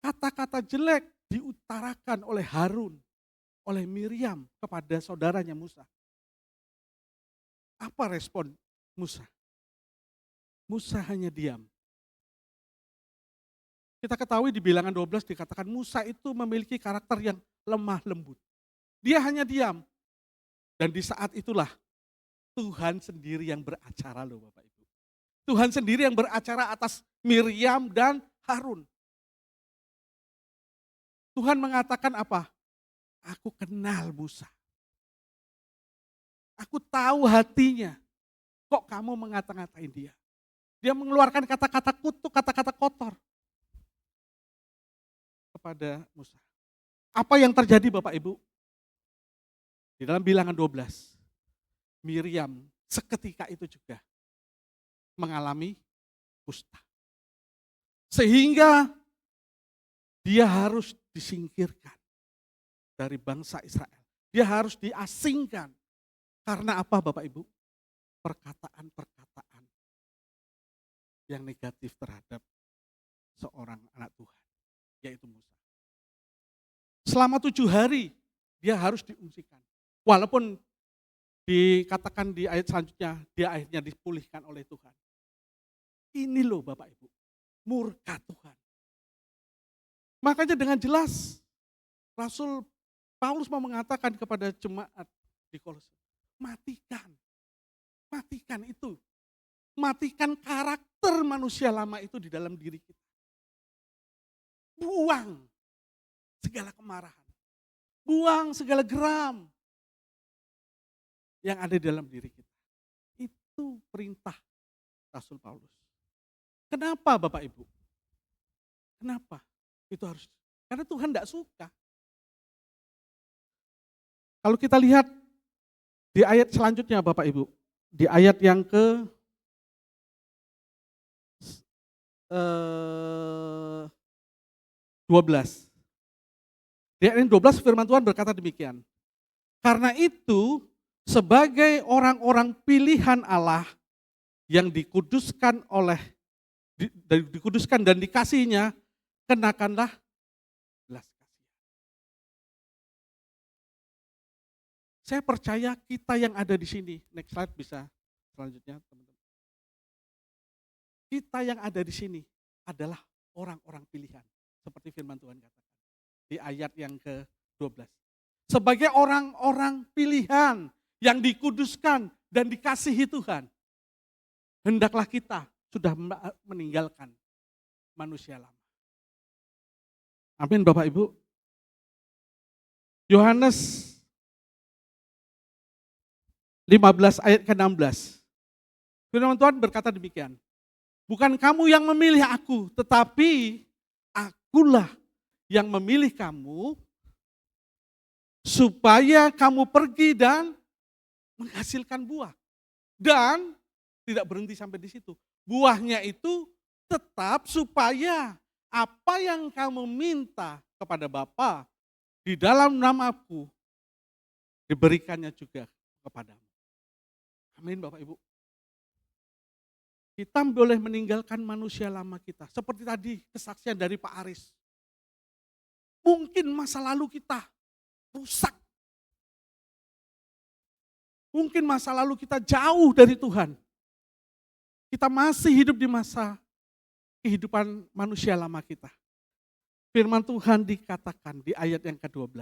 kata-kata jelek diutarakan oleh Harun, oleh Miriam kepada saudaranya Musa. Apa respon Musa? Musa hanya diam. Kita ketahui di Bilangan 12 dikatakan Musa itu memiliki karakter yang lemah lembut. Dia hanya diam. Dan di saat itulah Tuhan sendiri yang beracara loh Bapak Ibu. Tuhan sendiri yang beracara atas Miriam dan Harun. Tuhan mengatakan apa? Aku kenal Musa. Aku tahu hatinya. Kok kamu mengata-ngatain dia? Dia mengeluarkan kata-kata kutuk, kata-kata kotor kepada Musa. Apa yang terjadi Bapak Ibu? Di dalam Bilangan 12, Miriam seketika itu juga mengalami kusta. Sehingga dia harus disingkirkan dari bangsa Israel. Dia harus diasingkan. Karena apa Bapak Ibu? Perkataan-perkataan yang negatif terhadap seorang anak Tuhan, yaitu Musa. Selama 7 hari dia harus diungsikan. Walaupun dikatakan di ayat selanjutnya, dia akhirnya dipulihkan oleh Tuhan. Ini loh Bapak Ibu, murka Tuhan. Makanya dengan jelas Rasul Paulus mau mengatakan kepada jemaat di Kolose, matikan itu. Matikan karakter manusia lama itu di dalam diri kita. Buang segala kemarahan. Buang segala geram yang ada di dalam diri kita. Itu perintah Rasul Paulus. Kenapa Bapak Ibu? Kenapa? Itu harus, karena Tuhan tidak suka. Kalau kita lihat di ayat selanjutnya Bapak Ibu, di ayat yang ke 12. Di ayat 12 firman Tuhan berkata demikian. Karena itu sebagai orang-orang pilihan Allah yang dikuduskan dikuduskan dan dikasihinya, kenakanlah belas kasihan. Saya percaya kita yang ada di sini, next slide bisa selanjutnya teman-teman. Kita yang ada di sini adalah orang-orang pilihan. Seperti firman Tuhan katakan di ayat yang ke-12. Sebagai orang-orang pilihan yang dikuduskan dan dikasihi Tuhan. Hendaklah kita sudah meninggalkan manusia lama. Amin Bapak Ibu. Yohanes 15 ayat ke-16. Firman Tuhan berkata demikian. Bukan kamu yang memilih aku, tetapi akulah yang memilih kamu supaya kamu pergi dan menghasilkan buah. Dan tidak berhenti sampai di situ. Buahnya itu tetap supaya apa yang kamu minta kepada Bapa di dalam namaku diberikannya juga kepadamu. Amin Bapak Ibu. Kita boleh meninggalkan manusia lama kita. Seperti tadi kesaksian dari Pak Aris. Mungkin masa lalu kita rusak. Mungkin masa lalu kita jauh dari Tuhan. Kita masih hidup di masa kehidupan manusia lama kita. Firman Tuhan dikatakan di ayat yang ke-12.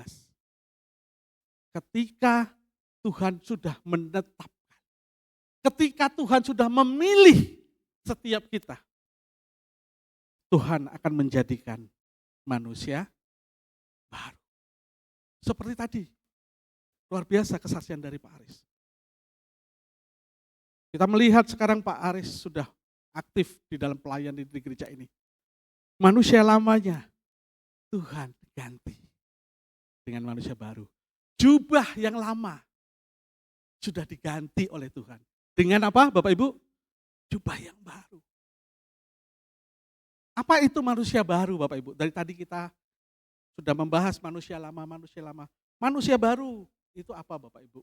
Ketika Tuhan sudah menetapkan. Ketika Tuhan sudah memilih setiap kita, Tuhan akan menjadikan manusia baru. Seperti tadi, luar biasa kesaksian dari Pak Aris. Kita melihat sekarang Pak Aris sudah aktif di dalam pelayanan di gereja ini. Manusia lamanya Tuhan ganti dengan manusia baru. Jubah yang lama sudah diganti oleh Tuhan. Dengan apa Bapak Ibu? Jubah yang baru. Apa itu manusia baru Bapak Ibu? Dari tadi kita sudah membahas manusia lama, manusia lama. Manusia baru itu apa Bapak Ibu?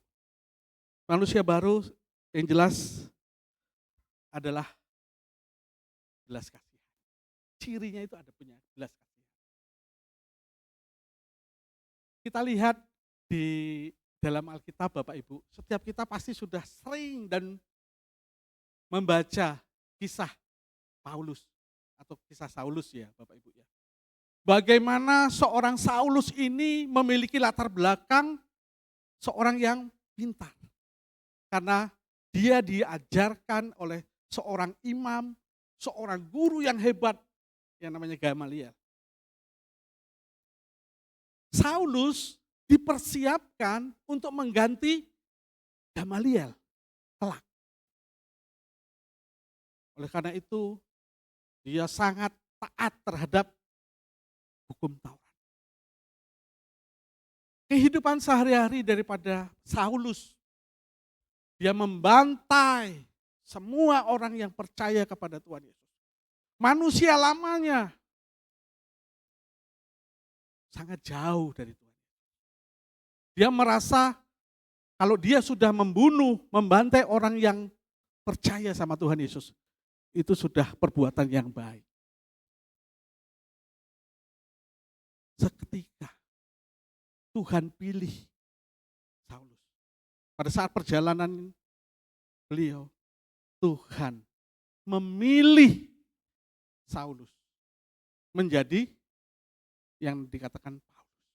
Manusia baru yang jelas adalah belas kasihan. Cirinya itu ada punya belas kasihan. Kita lihat di dalam Alkitab Bapak Ibu, setiap kita pasti sudah sering dan membaca kisah Paulus atau kisah Saulus ya Bapak Ibu ya. Bagaimana seorang Saulus ini memiliki latar belakang seorang yang pintar. Karena dia diajarkan oleh seorang imam, seorang guru yang hebat yang namanya Gamaliel. Saulus dipersiapkan untuk mengganti Gamaliel kelak. Oleh karena itu, dia sangat taat terhadap hukum Taurat. Kehidupan sehari-hari daripada Saulus, dia membantai semua orang yang percaya kepada Tuhan Yesus. Manusia lamanya sangat jauh dari Tuhan. Dia merasa kalau dia sudah membunuh, membantai orang yang percaya sama Tuhan Yesus, itu sudah perbuatan yang baik. Seketika Tuhan pilih Saulus. Pada saat perjalanan beliau, Tuhan memilih Saulus menjadi yang dikatakan Paulus.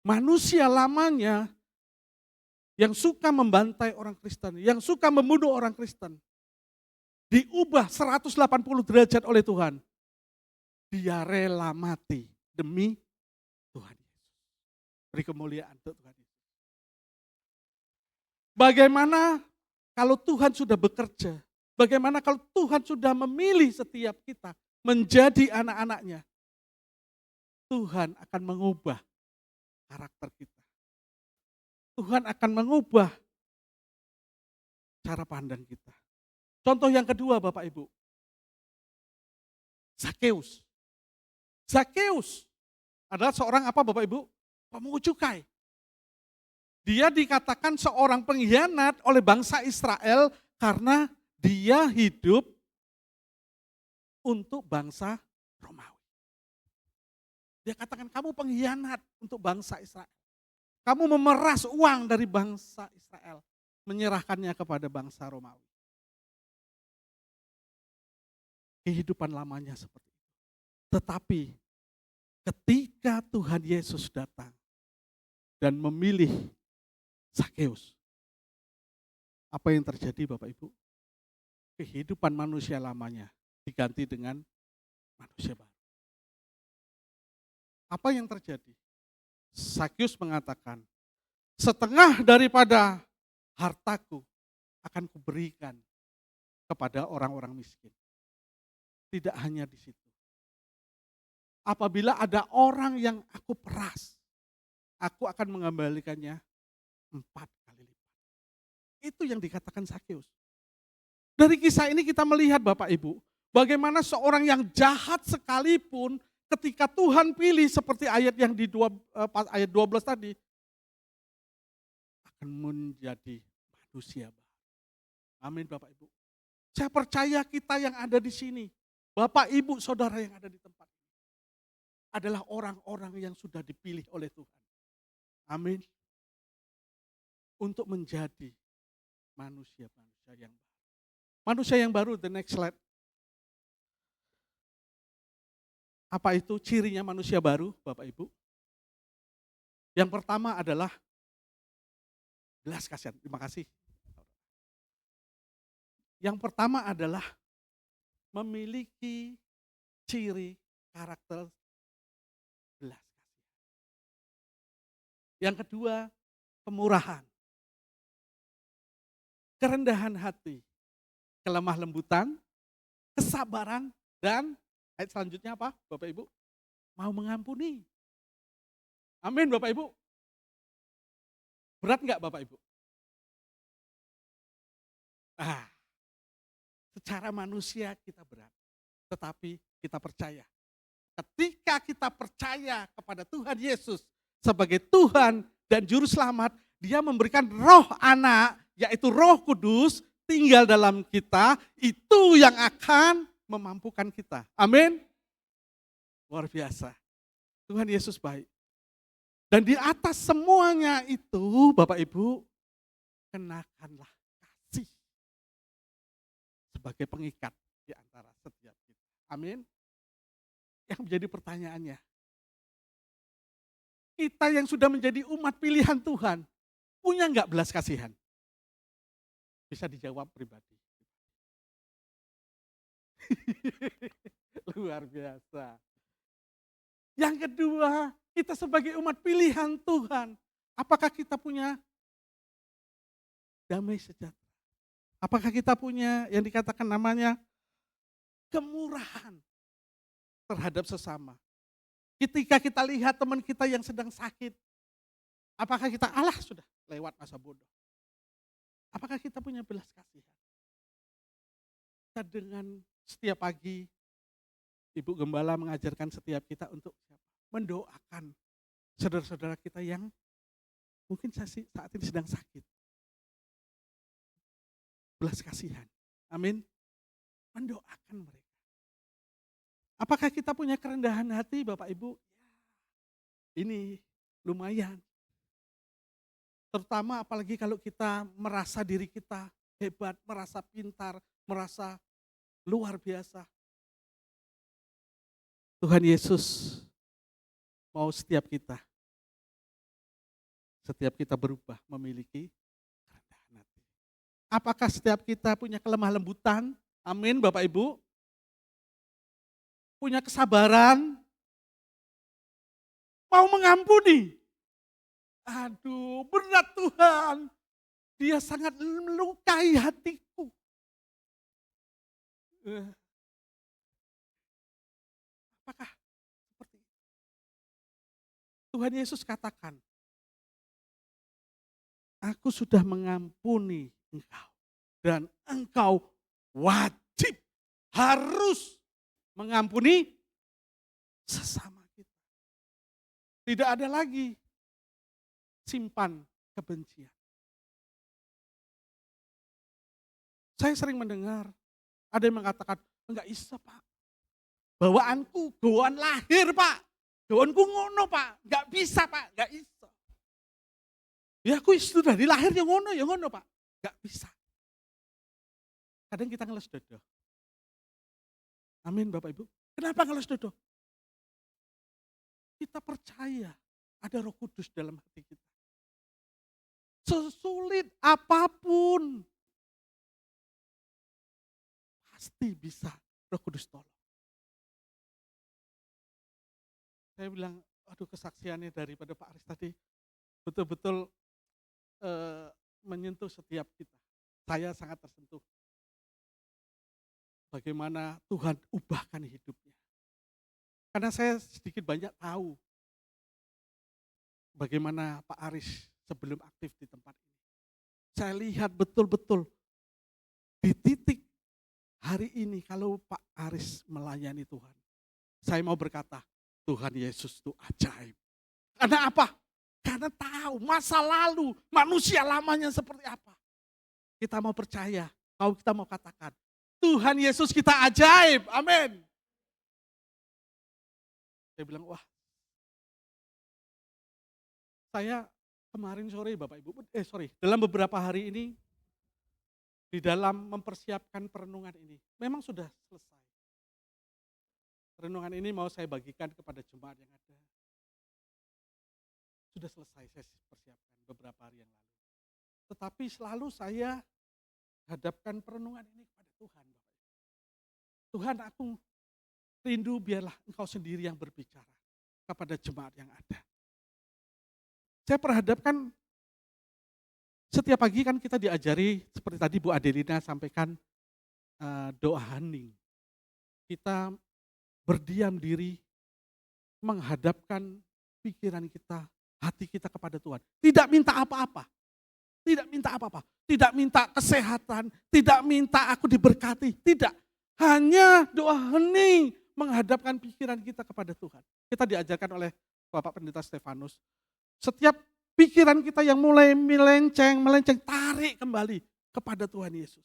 Manusia lamanya yang suka membantai orang Kristen, yang suka membunuh orang Kristen, diubah 180 derajat oleh Tuhan. Dia rela mati demi Tuhan Yesus. Beri kemuliaan untuk Tuhan Yesus. Bagaimana kalau Tuhan sudah bekerja? Bagaimana kalau Tuhan sudah memilih setiap kita menjadi anak-anaknya? Tuhan akan mengubah karakter kita. Tuhan akan mengubah cara pandang kita. Contoh yang kedua Bapak Ibu. Zakeus. Zakeus adalah seorang apa Bapak Ibu? Pemungut cukai. Dia dikatakan seorang pengkhianat oleh bangsa Israel karena dia hidup untuk bangsa Romawi. Dia katakan kamu pengkhianat untuk bangsa Israel. Kamu memeras uang dari bangsa Israel. Menyerahkannya kepada bangsa Romawi. Kehidupan lamanya seperti itu. Tetapi ketika Tuhan Yesus datang dan memilih Zakeus, apa yang terjadi Bapak Ibu? Kehidupan manusia lamanya diganti dengan manusia baru. Apa yang terjadi? Zakeus mengatakan, setengah daripada hartaku akan kuberikan kepada orang-orang miskin. Tidak hanya di situ. Apabila ada orang yang aku peras, aku akan mengembalikannya 4 kali lipat. Itu yang dikatakan Zakeus. Dari kisah ini kita melihat Bapak Ibu, bagaimana seorang yang jahat sekalipun ketika Tuhan pilih seperti ayat yang di ayat 12 tadi, akan menjadi manusia baru. Amin Bapak Ibu. Saya percaya kita yang ada di sini, Bapak Ibu Saudara yang ada di tempat ini, adalah orang-orang yang sudah dipilih oleh Tuhan. Amin. Untuk menjadi manusia-manusia yang baru. Manusia yang baru, the next slide. Apa itu cirinya manusia baru, Bapak Ibu? Yang pertama adalah belas kasihan. Terima kasih. Yang pertama adalah memiliki ciri karakter belas kasihan. Yang kedua, kemurahan. Kerendahan hati, kelemah lembutan, kesabaran, dan ayat selanjutnya apa Bapak Ibu? Mau mengampuni. Amin Bapak Ibu. Berat enggak Bapak Ibu? Secara manusia kita berat. Tetapi kita percaya. Ketika kita percaya kepada Tuhan Yesus sebagai Tuhan dan Juru Selamat, Dia memberikan roh anak, yaitu Roh Kudus, tinggal dalam kita, itu yang akan memampukan kita. Amin. Luar biasa. Tuhan Yesus baik. Dan di atas semuanya itu, Bapak Ibu, kenakanlah kasih sebagai pengikat di antara setiap kita. Amin. Yang menjadi pertanyaannya, kita yang sudah menjadi umat pilihan Tuhan, punya enggak belas kasihan? Bisa dijawab pribadi. Luar biasa. Yang kedua, kita sebagai umat pilihan Tuhan, apakah kita punya damai sejahtera? Apakah kita punya yang dikatakan namanya kemurahan terhadap sesama? Ketika kita lihat teman kita yang sedang sakit, apakah kita sudah lewat masa bodoh? Apakah kita punya belas kasihan? Kita dengan setiap pagi, Ibu Gembala mengajarkan setiap kita untuk mendoakan saudara-saudara kita yang mungkin saat ini sedang sakit. Belas kasihan. Amin. Mendoakan mereka. Apakah kita punya kerendahan hati Bapak Ibu? Ini lumayan. Terutama apalagi kalau kita merasa diri kita hebat, merasa pintar, merasa luar biasa. Tuhan Yesus mau setiap kita berubah memiliki kerendahan hati. Apakah setiap kita punya kelemah lembutan? Amin Bapak Ibu. Punya kesabaran, mau mengampuni. Aduh, berat Tuhan. Dia sangat melukai hatiku. Apakah seperti itu? Tuhan Yesus katakan, aku sudah mengampuni engkau. Dan engkau wajib, harus mengampuni sesama kita. Tidak ada lagi simpan kebencian. Saya sering mendengar ada yang mengatakan, enggak bisa Pak. Bawaanku, gawaan lahir Pak. Gawaanku ngono Pak. Enggak bisa Pak, enggak bisa. Ya aku sudah dilahir ya ngono Pak. Enggak bisa. Kadang kita ngeles dada. Amin Bapak Ibu. Kenapa ngeles dada? Kita percaya ada Roh Kudus dalam hati kita. Sesulit apapun, pasti bisa Roh Kudus tolong. Saya bilang, aduh kesaksiannya daripada Pak Aris tadi betul-betul menyentuh setiap kita. Saya sangat tersentuh. Bagaimana Tuhan ubahkan hidupnya. Karena saya sedikit banyak tahu bagaimana Pak Aris sebelum aktif di tempat ini. Saya lihat betul-betul di titik hari ini kalau Pak Aris melayani Tuhan. Saya mau berkata, Tuhan Yesus itu ajaib. Karena apa? Karena tahu masa lalu manusia lamanya seperti apa. Kita mau percaya, kalau kita mau katakan, Tuhan Yesus kita ajaib, amin. Saya bilang, wah, saya kemarin sore Bapak Ibu, dalam beberapa hari ini, di dalam mempersiapkan perenungan ini, memang sudah selesai. Renungan ini mau saya bagikan kepada jemaat yang ada. Sudah selesai saya persiapkan beberapa hari yang lalu. Tetapi selalu saya hadapkan perenungan ini kepada Tuhan. Tuhan, aku rindu biarlah Engkau sendiri yang berbicara kepada jemaat yang ada. Saya perhadapkan setiap pagi kan kita diajari seperti tadi Bu Adelina sampaikan doa hening. Kita berdiam diri menghadapkan pikiran kita, hati kita kepada Tuhan. Tidak minta apa-apa. Tidak minta apa-apa. Tidak minta kesehatan, tidak minta aku diberkati, tidak. Hanya doa hening menghadapkan pikiran kita kepada Tuhan. Kita diajarkan oleh Bapak Pendeta Stefanus. Setiap pikiran kita yang mulai melenceng, tarik kembali kepada Tuhan Yesus.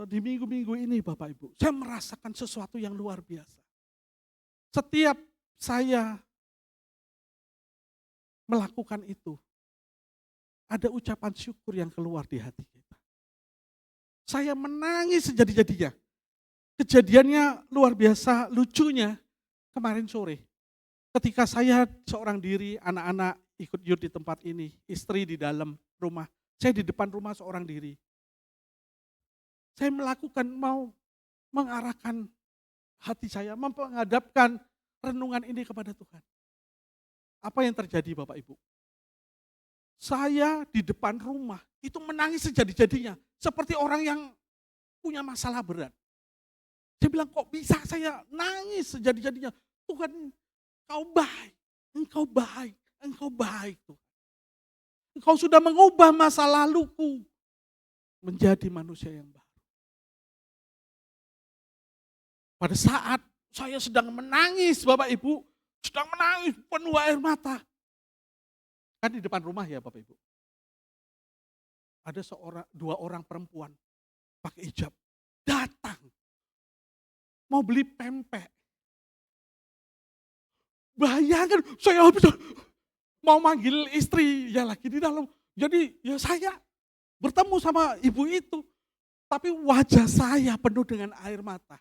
Di minggu-minggu ini Bapak Ibu, saya merasakan sesuatu yang luar biasa. setiap saya melakukan itu, ada ucapan syukur yang keluar di hati kita. Saya menangis sejadi-jadinya. Kejadiannya luar biasa lucunya kemarin sore. Ketika saya seorang diri, anak-anak ikut youth di tempat ini, istri di dalam rumah, saya di depan rumah seorang diri. Saya mau mengarahkan hati saya, menghadapkan renungan ini kepada Tuhan. Apa yang terjadi Bapak Ibu? Saya di depan rumah itu menangis sejadi-jadinya. Seperti orang yang punya masalah berat. Saya bilang, kok bisa saya nangis sejadi-jadinya? Tuhan, Engkau baik, Engkau baik, Engkau baik Tuhan. Engkau sudah mengubah masa laluku menjadi manusia yang baru. Pada saat saya sedang menangis Bapak Ibu, sedang menangis penuh air mata. Kan di depan rumah ya Bapak Ibu. Ada dua orang perempuan pakai hijab datang. Mau beli pempek. Bayangkan saya habis mau manggil istri ya lagi di dalam. Jadi ya saya bertemu sama ibu itu. Tapi wajah saya penuh dengan air mata.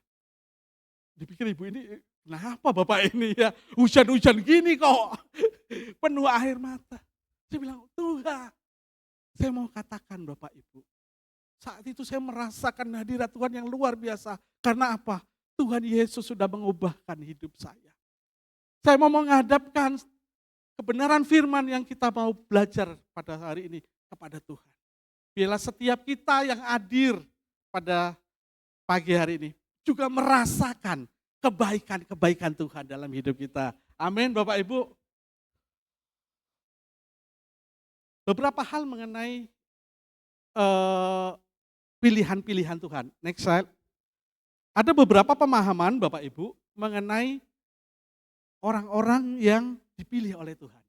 Dipikir ibu ini, kenapa bapak ini ya hujan-hujan gini kok penuh air mata. Saya bilang, Tuhan, saya mau katakan Bapak Ibu, saat itu saya merasakan hadirat Tuhan yang luar biasa. Karena apa? Tuhan Yesus sudah mengubahkan hidup saya. Saya mau menghadapkan kebenaran firman yang kita mau belajar pada hari ini kepada Tuhan. Biarlah setiap kita yang hadir pada pagi hari ini juga merasakan kebaikan-kebaikan Tuhan dalam hidup kita. Amin Bapak Ibu. Beberapa hal mengenai pilihan-pilihan Tuhan. Next slide. Ada beberapa pemahaman Bapak Ibu mengenai orang-orang yang dipilih oleh Tuhan.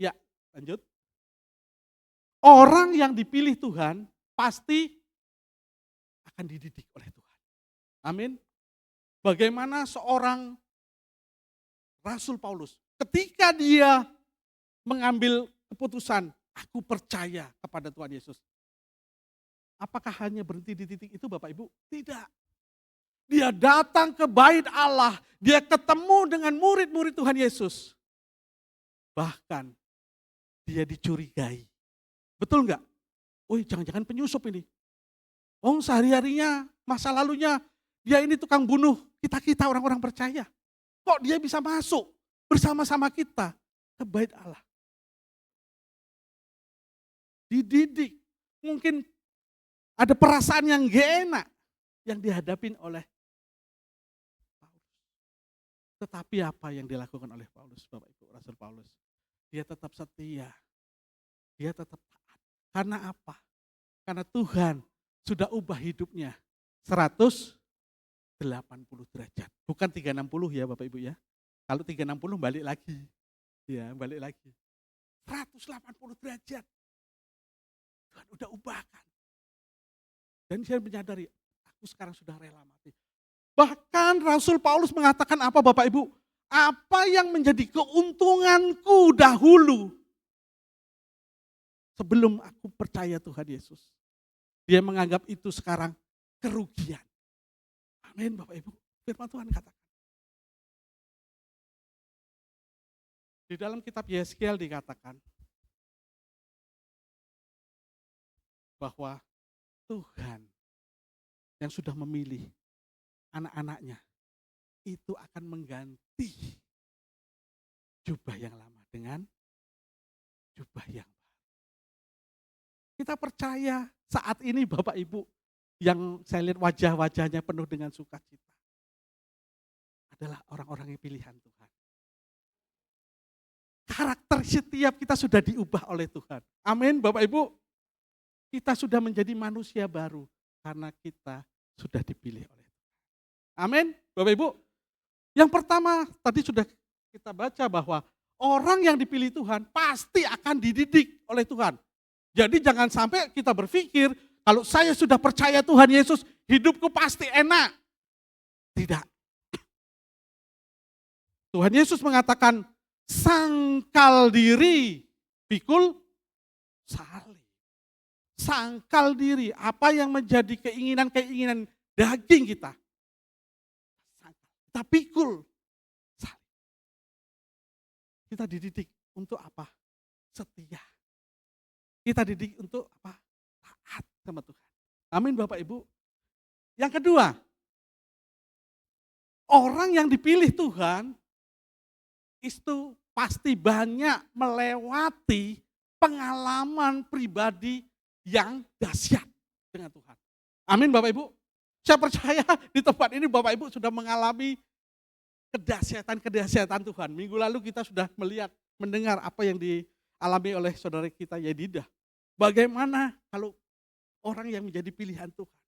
Ya, lanjut. Orang yang dipilih Tuhan pasti akan dididik oleh Tuhan. Amin. Bagaimana seorang Rasul Paulus ketika dia mengambil keputusan, aku percaya kepada Tuhan Yesus. Apakah hanya berhenti di titik itu Bapak Ibu? Tidak. Dia datang ke bait Allah, dia ketemu dengan murid-murid Tuhan Yesus. Bahkan dia dicurigai. Betul enggak? Wih, jangan-jangan penyusup ini. Oh, sehari-harinya, masa lalunya, dia ini tukang bunuh kita orang-orang percaya. Kok dia bisa masuk bersama-sama kita ke bait Allah? Dididik. Mungkin ada perasaan yang gak enak yang dihadapin oleh Paulus. Tetapi apa yang dilakukan oleh Paulus, Bapak Ibu, Rasul Paulus? Dia tetap setia. Dia tetap taat. Karena apa? Karena Tuhan sudah ubah hidupnya 180 derajat. Bukan 360 ya Bapak Ibu ya. Kalau 360 balik lagi. Ya, balik lagi. 180 derajat. Tuhan udah ubahkan. Dan saya menyadari, aku sekarang sudah rela mati. Bahkan Rasul Paulus mengatakan apa Bapak Ibu? Apa yang menjadi keuntunganku dahulu sebelum aku percaya Tuhan Yesus. Dia menganggap itu sekarang kerugian. Amin Bapak Ibu. Firman Tuhan katakan. Di dalam kitab Yeskiel dikatakan bahwa Tuhan yang sudah memilih anak-anaknya itu akan mengganti jubah yang lama dengan jubah yang baru. Kita percaya saat ini Bapak Ibu yang saya lihat wajah-wajahnya penuh dengan sukacita adalah orang-orang yang pilihan Tuhan. Karakter setiap kita sudah diubah oleh Tuhan. Amin Bapak Ibu. Kita sudah menjadi manusia baru karena kita sudah dipilih oleh Tuhan. Amin, Bapak Ibu. Yang pertama tadi sudah kita baca bahwa orang yang dipilih Tuhan pasti akan dididik oleh Tuhan. Jadi jangan sampai kita berpikir kalau saya sudah percaya Tuhan Yesus, hidupku pasti enak. Tidak. Tuhan Yesus mengatakan, sangkal diri, pikul salib. Sangkal diri, apa yang menjadi keinginan-keinginan daging kita. Kita pikul salib. Kita dididik untuk apa? Setia. Kita dididik untuk apa? Taat sama Tuhan. Amin Bapak Ibu. Yang kedua, orang yang dipilih Tuhan itu pasti banyak melewati pengalaman pribadi yang dahsyat dengan Tuhan. Amin Bapak Ibu. Saya percaya di tempat ini Bapak Ibu sudah mengalami kedahsyatan Tuhan. Minggu lalu kita sudah melihat, mendengar apa yang dialami oleh saudara kita Yedidah. Bagaimana kalau orang yang menjadi pilihan Tuhan,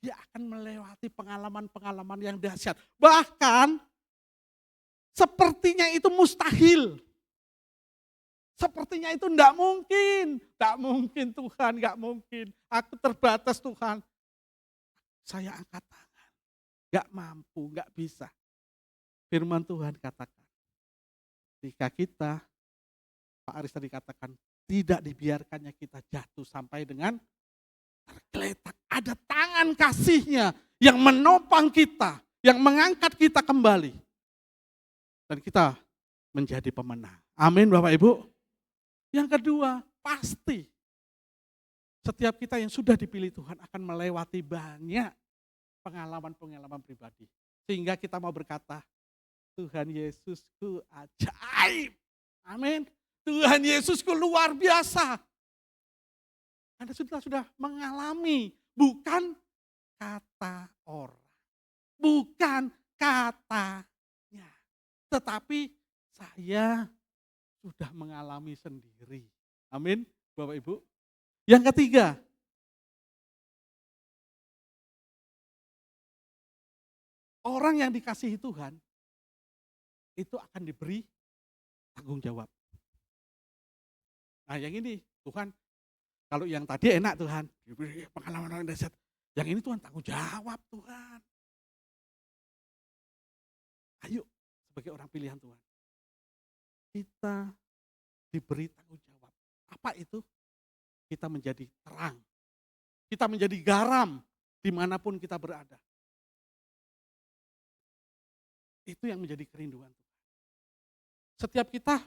dia akan melewati pengalaman-pengalaman yang dahsyat. Bahkan sepertinya itu mustahil. Sepertinya itu enggak mungkin. Tak mungkin Tuhan, enggak mungkin. Aku terbatas Tuhan. Saya angkat tangan. Enggak mampu, enggak bisa. Firman Tuhan katakan, jika kita, Pak Aris tadi katakan, tidak dibiarkannya kita jatuh sampai dengan tergeletak. Ada tangan kasihnya yang menopang kita, yang mengangkat kita kembali. Dan kita menjadi pemenang. Amin Bapak Ibu. Yang kedua, pasti setiap kita yang sudah dipilih Tuhan akan melewati banyak pengalaman-pengalaman pribadi. Sehingga kita mau berkata, Tuhan Yesusku ajaib. Amin. Tuhan Yesusku luar biasa. Anda sudah mengalami, bukan kata orang. Bukan katanya. Tetapi saya sudah mengalami sendiri. Amin, Bapak Ibu. Yang ketiga, orang yang dikasihi Tuhan, itu akan diberi tanggung jawab. Nah yang ini, Tuhan, kalau yang tadi enak Tuhan, diberi pengalaman orang dahsyat. Yang ini Tuhan tanggung jawab Tuhan. Ayo, sebagai orang pilihan Tuhan, kita diberi tanggung jawab. Apa itu? Kita menjadi terang. Kita menjadi garam dimanapun kita berada. Itu yang menjadi kerinduan Tuhan. Setiap kita,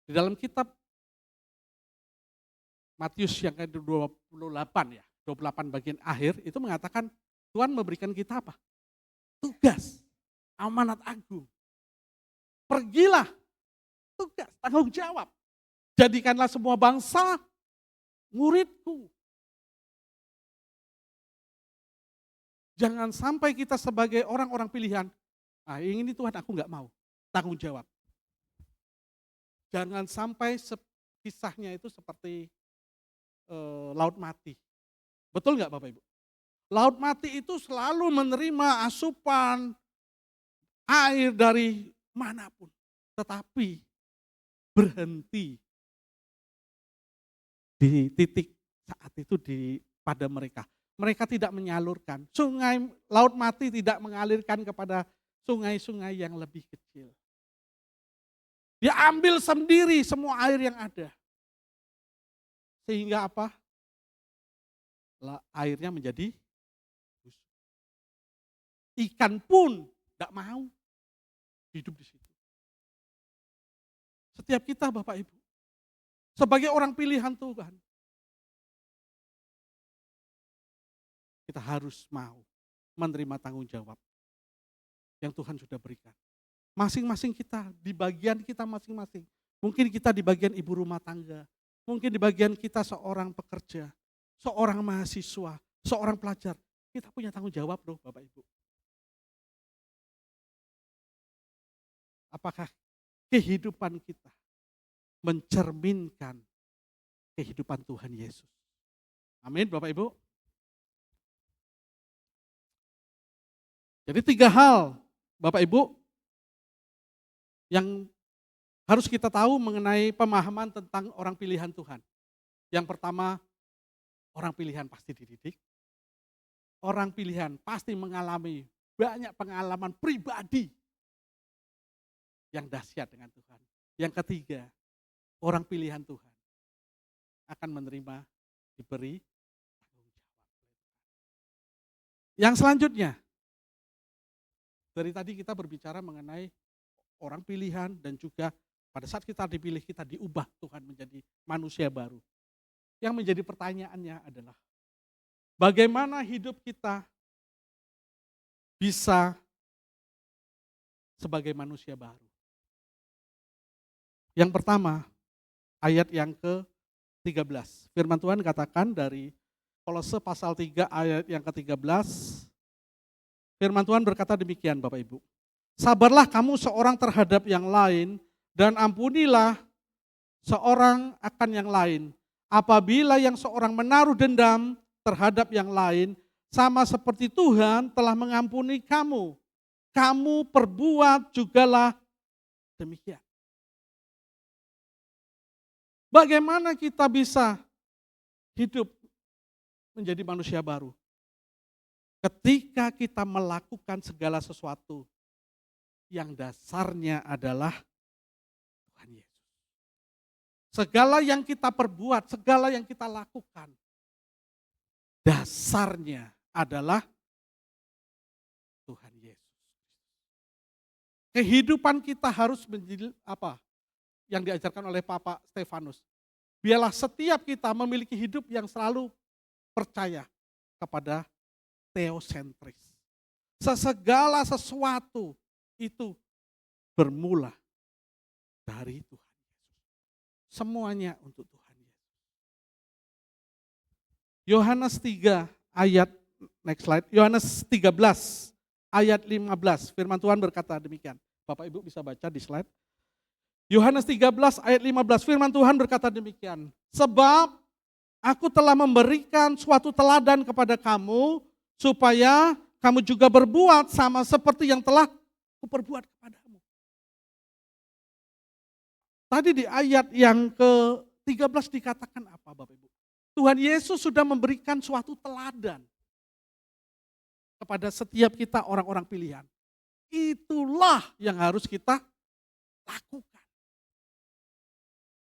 di dalam kitab Matius yang ke-28 ya, 28 bagian akhir, itu mengatakan Tuhan memberikan kita apa? Tugas, amanat agung. Pergilah, tugas, tanggung jawab. Jadikanlah semua bangsa muridku. Jangan sampai kita sebagai orang-orang pilihan, yang ini Tuhan aku enggak mau, tanggung jawab. Jangan sampai kisahnya itu seperti laut mati. Betul enggak Bapak Ibu? Laut mati itu selalu menerima asupan air dari manapun. Tetapi berhenti di titik saat itu pada mereka. Mereka tidak menyalurkan. Laut mati tidak mengalirkan kepada sungai-sungai yang lebih kecil. Dia ambil sendiri semua air yang ada. Sehingga apa? Airnya menjadi busuk. Ikan pun tidak mau hidup di situ. Setiap kita Bapak Ibu, sebagai orang pilihan Tuhan, kita harus mau menerima tanggung jawab yang Tuhan sudah berikan. Masing-masing kita, di bagian kita masing-masing. Mungkin kita di bagian ibu rumah tangga, mungkin di bagian kita seorang pekerja, seorang mahasiswa, seorang pelajar. Kita punya tanggung jawab loh Bapak Ibu. Apakah kehidupan kita mencerminkan kehidupan Tuhan Yesus? Amin Bapak Ibu. Jadi 3 hal Bapak Ibu yang harus kita tahu mengenai pemahaman tentang orang pilihan Tuhan. Yang pertama, orang pilihan pasti dididik. Orang pilihan pasti mengalami banyak pengalaman pribadi yang dahsyat dengan Tuhan. Yang ketiga, orang pilihan Tuhan akan menerima, diberi tanggung jawab. Yang selanjutnya, dari tadi kita berbicara mengenai orang pilihan dan juga pada saat kita dipilih, kita diubah Tuhan menjadi manusia baru. Yang menjadi pertanyaannya adalah, bagaimana hidup kita bisa sebagai manusia baru? Yang pertama, ayat yang ke-13. Firman Tuhan katakan dari Kolose pasal 3 ayat yang ke-13. Firman Tuhan berkata demikian Bapak Ibu. Sabarlah kamu seorang terhadap yang lain dan ampunilah seorang akan yang lain. Apabila yang seorang menaruh dendam terhadap yang lain, sama seperti Tuhan telah mengampuni kamu. Kamu perbuat jugalah demikian. Bagaimana kita bisa hidup menjadi manusia baru? Ketika kita melakukan segala sesuatu yang dasarnya adalah Tuhan Yesus. Segala yang kita perbuat, segala yang kita lakukan, dasarnya adalah Tuhan Yesus. Kehidupan kita harus menjadi apa? Yang diajarkan oleh Papa Stefanus. Biarlah setiap kita memiliki hidup yang selalu percaya kepada teosentris. Segala sesuatu itu bermula dari Tuhan Yesus. Semuanya untuk Tuhan Yesus. Yohanes 3 ayat, next slide, Yohanes 13 ayat 15. Firman Tuhan berkata demikian. Bapak Ibu bisa baca di slide. Yohanes 13 ayat 15, firman Tuhan berkata demikian. Sebab aku telah memberikan suatu teladan kepada kamu, supaya kamu juga berbuat sama seperti yang telah kuperbuat kepadamu. Tadi di ayat yang ke-13 dikatakan apa Bapak Ibu? Tuhan Yesus sudah memberikan suatu teladan kepada setiap kita orang-orang pilihan. Itulah yang harus kita lakukan.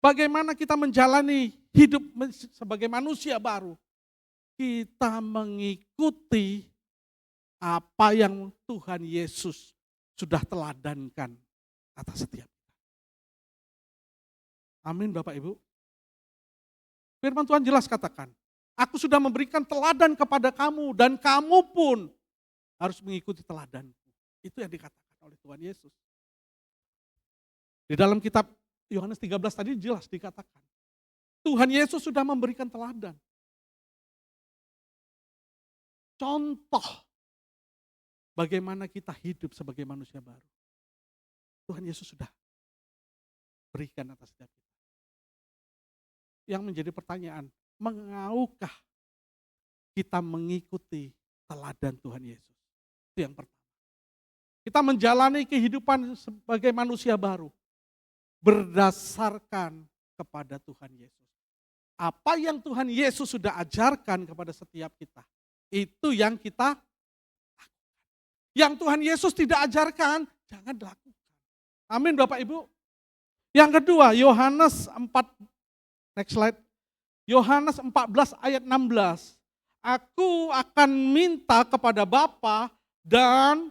Bagaimana kita menjalani hidup sebagai manusia baru? Kita mengikuti apa yang Tuhan Yesus sudah teladankan atas setiap kita. Amin Bapak Ibu. Firman Tuhan jelas katakan, aku sudah memberikan teladan kepada kamu dan kamu pun harus mengikuti teladanku. Itu yang dikatakan oleh Tuhan Yesus. Di dalam kitab Yohanes 13 tadi jelas dikatakan, Tuhan Yesus sudah memberikan teladan. Contoh bagaimana kita hidup sebagai manusia baru. Tuhan Yesus sudah berikan atas setiap kita. Yang menjadi pertanyaan, mengaukah kita mengikuti teladan Tuhan Yesus? Itu yang pertama. Kita menjalani kehidupan sebagai manusia baru berdasarkan kepada Tuhan Yesus. Apa yang Tuhan Yesus sudah ajarkan kepada setiap kita, itu yang kita lakukan. Yang Tuhan Yesus tidak ajarkan, jangan lakukan. Amin Bapak Ibu. Yang kedua, Yohanes 4, next slide. Yohanes 14 ayat 16. Aku akan minta kepada Bapa dan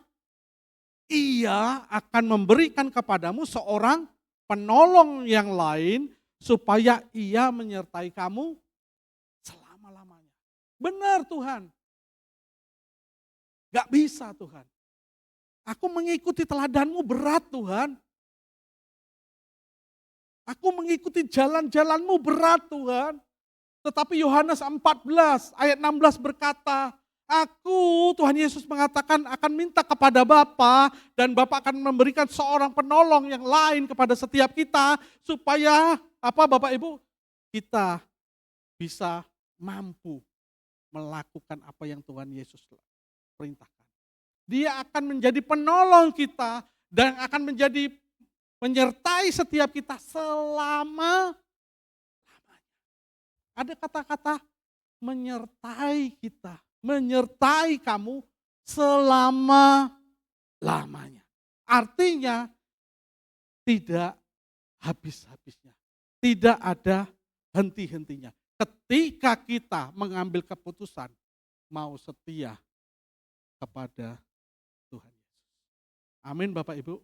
Ia akan memberikan kepadamu seorang penolong yang lain supaya ia menyertai kamu selama-lamanya. Benar Tuhan. Gak bisa Tuhan. Aku mengikuti teladanmu berat Tuhan. Aku mengikuti jalan-jalanmu berat Tuhan. Tetapi Yohanes 14 ayat 16 berkata, aku, Tuhan Yesus mengatakan akan minta kepada Bapa dan Bapa akan memberikan seorang penolong yang lain kepada setiap kita supaya apa Bapak Ibu? Kita bisa mampu melakukan apa yang Tuhan Yesus perintahkan. Dia akan menjadi penolong kita dan akan menjadi menyertai setiap kita selama-lamanya. Ada kata-kata menyertai kita. Menyertai kamu selama-lamanya. Artinya tidak habis-habisnya. Tidak ada henti-hentinya. Ketika kita mengambil keputusan mau setia kepada Tuhan Yesus. Amin Bapak Ibu.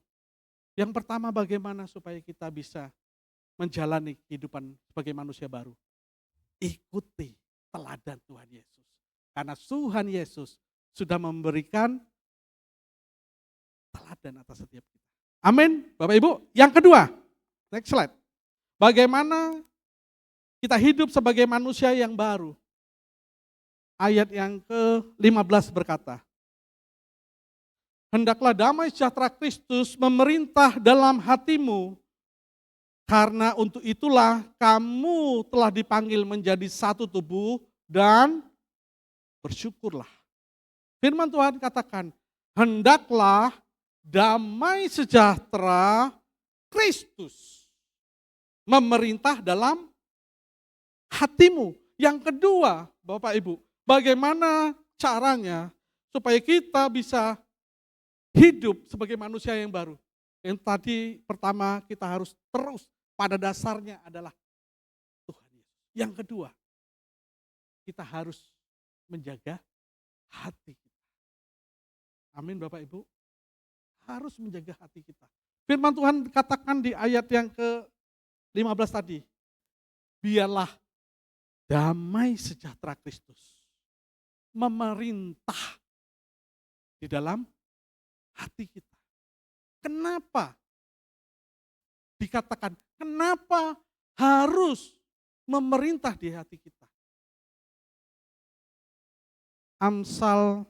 Yang pertama bagaimana supaya kita bisa menjalani kehidupan sebagai manusia baru. Ikuti teladan Tuhan Yesus. Karena Tuhan Yesus sudah memberikan teladan atas setiap kita. Amin Bapak Ibu. Yang kedua, next slide. Bagaimana kita hidup sebagai manusia yang baru. Ayat yang ke-15 berkata, hendaklah damai sejahtera Kristus memerintah dalam hatimu, karena untuk itulah kamu telah dipanggil menjadi satu tubuh dan bersyukurlah. Firman Tuhan katakan, hendaklah damai sejahtera Kristus memerintah dalam hatimu. Yang kedua, Bapak Ibu, bagaimana caranya supaya kita bisa hidup sebagai manusia yang baru? Yang tadi pertama kita harus terus pada dasarnya adalah Tuhan Yesus. Yang kedua, kita harus menjaga hati kita. Amin Bapak Ibu. Harus menjaga hati kita. Firman Tuhan katakan di ayat yang ke-15 tadi, biarlah damai sejahtera Kristus memerintah di dalam hati kita. Kenapa dikatakan, kenapa harus memerintah di hati kita? Amsal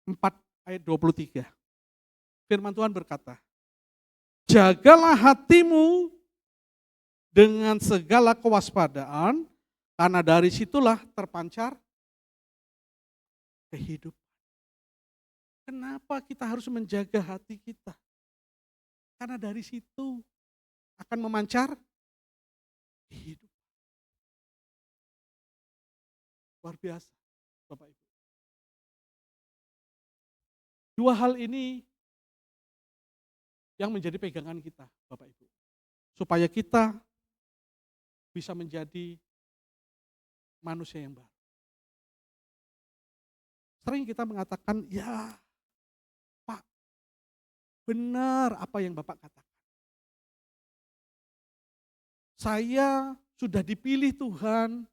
4 ayat 23. Firman Tuhan berkata, jagalah hatimu dengan segala kewaspadaan, karena dari situlah terpancar kehidupan. Kenapa kita harus menjaga hati kita? Karena dari situ akan memancar hidup. Luar biasa, Bapak Ibu. Dua hal ini yang menjadi pegangan kita, Bapak Ibu. Supaya kita bisa menjadi manusia yang baru. Sering kita mengatakan, ya Pak, benar apa yang Bapak katakan. Saya sudah dipilih Tuhan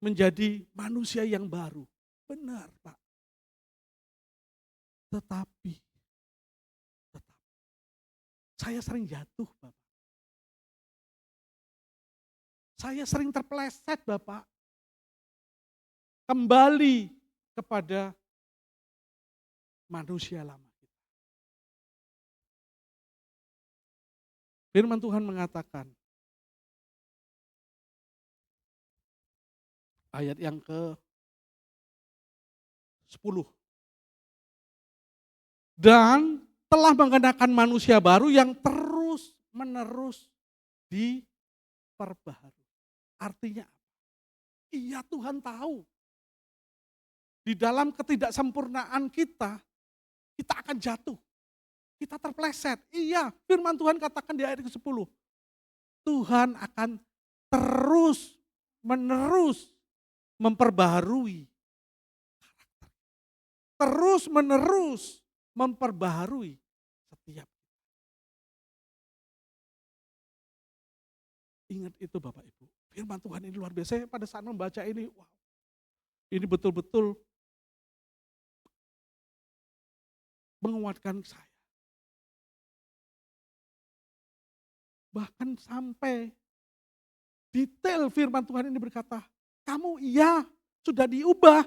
menjadi manusia yang baru. Benar Pak. Tetapi saya sering jatuh Bapak. Saya sering terpeleset Bapak. Kembali kepada manusia lama kita. Firman Tuhan mengatakan, ayat yang ke-10. Dan telah mengenakan manusia baru yang terus menerus diperbaharui. Artinya apa? Iya Tuhan tahu. Di dalam ketidaksempurnaan kita akan jatuh. Kita terpleset. Iya, firman Tuhan katakan di ayat ke-10. Tuhan akan terus menerus memperbaharui karakter. Terus menerus memperbaharui setiap. Ingat itu Bapak Ibu. Firman Tuhan ini luar biasa. Saya pada saat membaca ini, wow. Ini betul-betul menguatkan saya. Bahkan sampai detail firman Tuhan ini berkata, kamu iya sudah diubah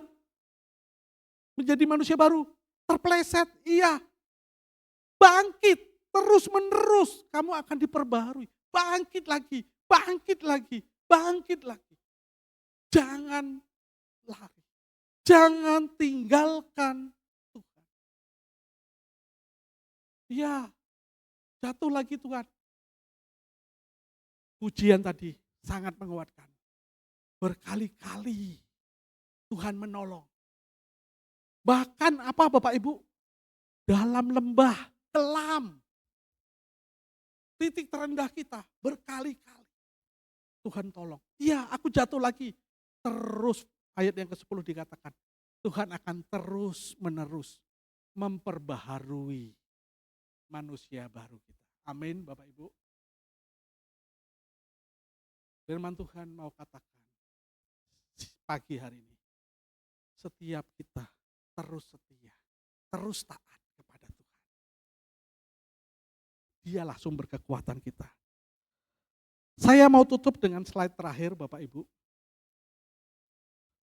menjadi manusia baru. Terpleset, iya. Bangkit, terus menerus kamu akan diperbaharui. Bangkit lagi, bangkit lagi, bangkit lagi. Jangan lari, jangan tinggalkan Tuhan. Iya, jatuh lagi Tuhan. Pujian tadi sangat menguatkan. Berkali-kali Tuhan menolong. Bahkan apa Bapak Ibu? Dalam lembah kelam. titik terendah kita berkali-kali. Tuhan tolong. Iya, aku jatuh lagi. Terus ayat yang ke-10 dikatakan, Tuhan akan terus menerus memperbaharui manusia baru kita. Amin Bapak Ibu. Firman Tuhan mau katakan pagi hari ini. Setiap kita terus setia, terus taat kepada Tuhan. Dialah sumber kekuatan kita. Saya mau tutup dengan slide terakhir Bapak Ibu.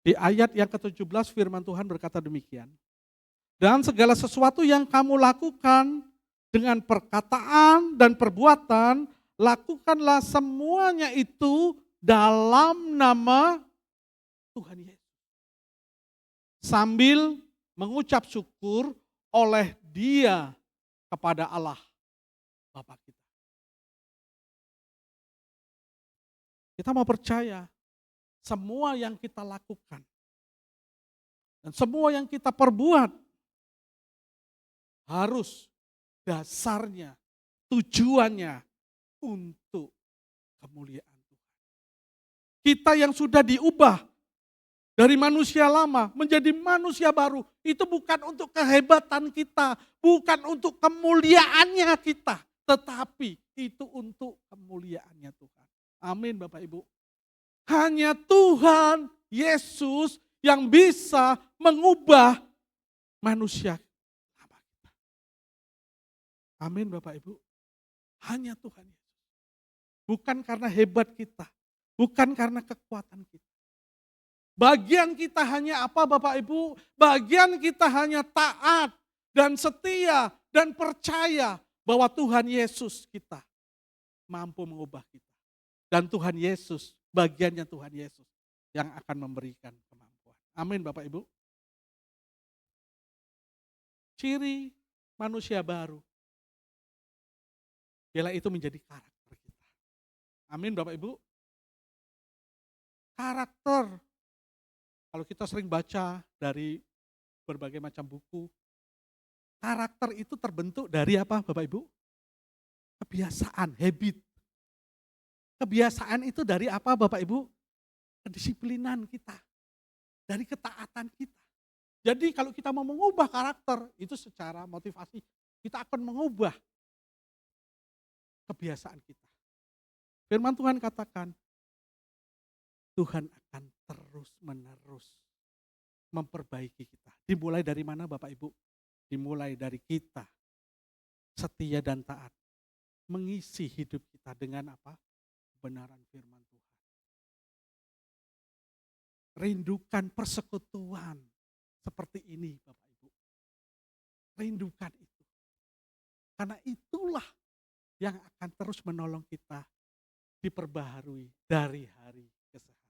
Di ayat yang ke-17 firman Tuhan berkata demikian. Dan segala sesuatu yang kamu lakukan dengan perkataan dan perbuatan, lakukanlah semuanya itu dalam nama Tuhan Yesus. Sambil mengucap syukur oleh Dia kepada Allah Bapa kita. Kita mau percaya semua yang kita lakukan dan semua yang kita perbuat harus dasarnya, tujuannya untuk kemuliaan Tuhan. Kita yang sudah diubah dari manusia lama menjadi manusia baru, itu bukan untuk kehebatan kita, bukan untuk kemuliaannya kita, tetapi itu untuk kemuliaannya Tuhan. Amin Bapak Ibu. Hanya Tuhan Yesus yang bisa mengubah manusia lama kita. Amin Bapak Ibu. Hanya Tuhan Yesus. Bukan karena hebat kita, bukan karena kekuatan kita. Bagian kita hanya apa Bapak Ibu? Bagian kita hanya taat dan setia dan percaya bahwa Tuhan Yesus kita mampu mengubah kita. Dan Tuhan Yesus, bagiannya Tuhan Yesus yang akan memberikan kemampuan. Amin Bapak Ibu. Ciri manusia baru. Bila itu menjadi karakter kita. Amin Bapak Ibu. Karakter. Kalau kita sering baca dari berbagai macam buku. Karakter itu terbentuk dari apa Bapak Ibu? Kebiasaan, habit. Kebiasaan itu dari apa Bapak Ibu? Kedisiplinan kita. Dari ketaatan kita. Jadi kalau kita mau mengubah karakter, itu secara motivasi, kita akan mengubah kebiasaan kita. Firman Tuhan katakan, Tuhan akan terus menerus memperbaiki kita. Dimulai dari mana Bapak Ibu? Dimulai dari kita, setia dan taat. Mengisi hidup kita dengan apa? Kebenaran firman Tuhan. Rindukan persekutuan seperti ini Bapak Ibu. Rindukan itu. Karena itulah yang akan terus menolong kita diperbaharui dari hari ke hari.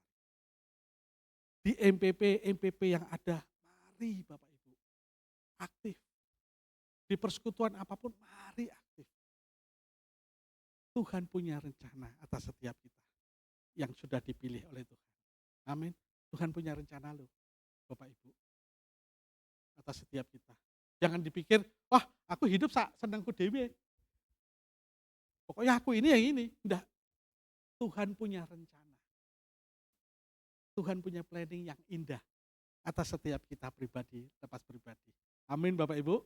Di MPP yang ada, mari Bapak Ibu aktif. Di persekutuan apapun, mari aktif. Tuhan punya rencana atas setiap kita yang sudah dipilih oleh Tuhan. Amin. Tuhan punya rencana loh, Bapak Ibu, atas setiap kita. Jangan dipikir, wah aku hidup senangku dewe. Pokoknya aku ini yang ini. Enggak. Tuhan punya rencana. Tuhan punya planning yang indah atas setiap kita pribadi, lepas pribadi. Amin Bapak Ibu.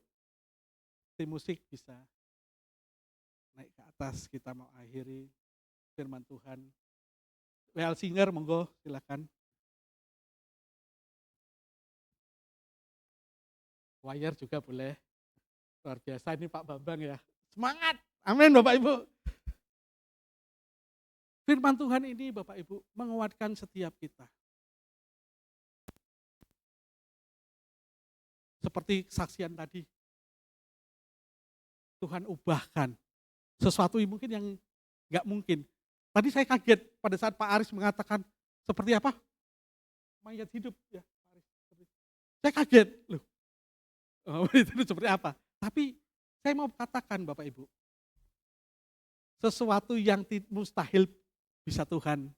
Tim musik bisa naik ke atas, kita mau akhiri firman Tuhan. WL Singer, monggo silakan. Choir juga boleh. Luar biasa ini Pak Bambang ya. Semangat. Amin Bapak Ibu. Firman Tuhan ini Bapak Ibu menguatkan setiap kita. Seperti kesaksian tadi. Tuhan ubahkan sesuatu yang mungkin nggak mungkin. Tadi saya kaget pada saat Pak Aris mengatakan seperti apa? Mayat hidup ya Pak Aris. Saya kaget loh. Oh, itu seperti apa? Tapi saya mau katakan Bapak Ibu, sesuatu yang mustahil bisa Tuhan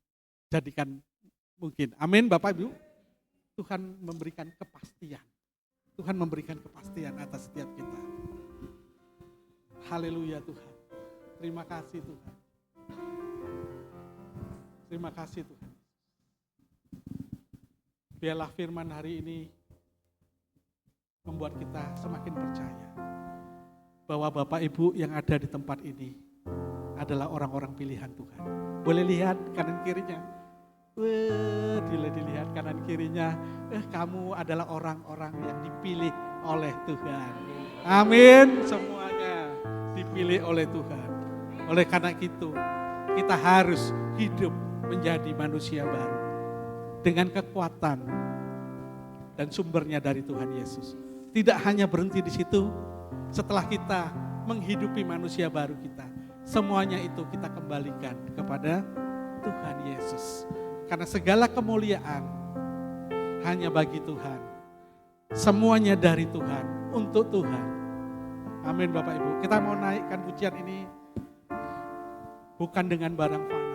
jadikan mungkin. Amin Bapak Ibu. Tuhan memberikan kepastian. Tuhan memberikan kepastian atas setiap kita. Haleluya Tuhan. Terima kasih Tuhan. Terima kasih Tuhan. Biarlah firman hari ini membuat kita semakin percaya bahwa Bapak Ibu yang ada di tempat ini adalah orang-orang pilihan Tuhan. Boleh lihat kanan kirinya. Dilihat kanan kirinya. Kamu adalah orang-orang yang dipilih oleh Tuhan. Amin. Semuanya dipilih oleh Tuhan. Oleh karena itu, kita harus hidup menjadi manusia baru. Dengan kekuatan dan sumbernya dari Tuhan Yesus. Tidak hanya berhenti di situ, setelah kita menghidupi manusia baru kita, semuanya itu kita kembalikan kepada Tuhan Yesus. Karena segala kemuliaan hanya bagi Tuhan. Semuanya dari Tuhan, untuk Tuhan. Amin Bapak Ibu. Kita mau naikkan pujian ini bukan dengan barang fana.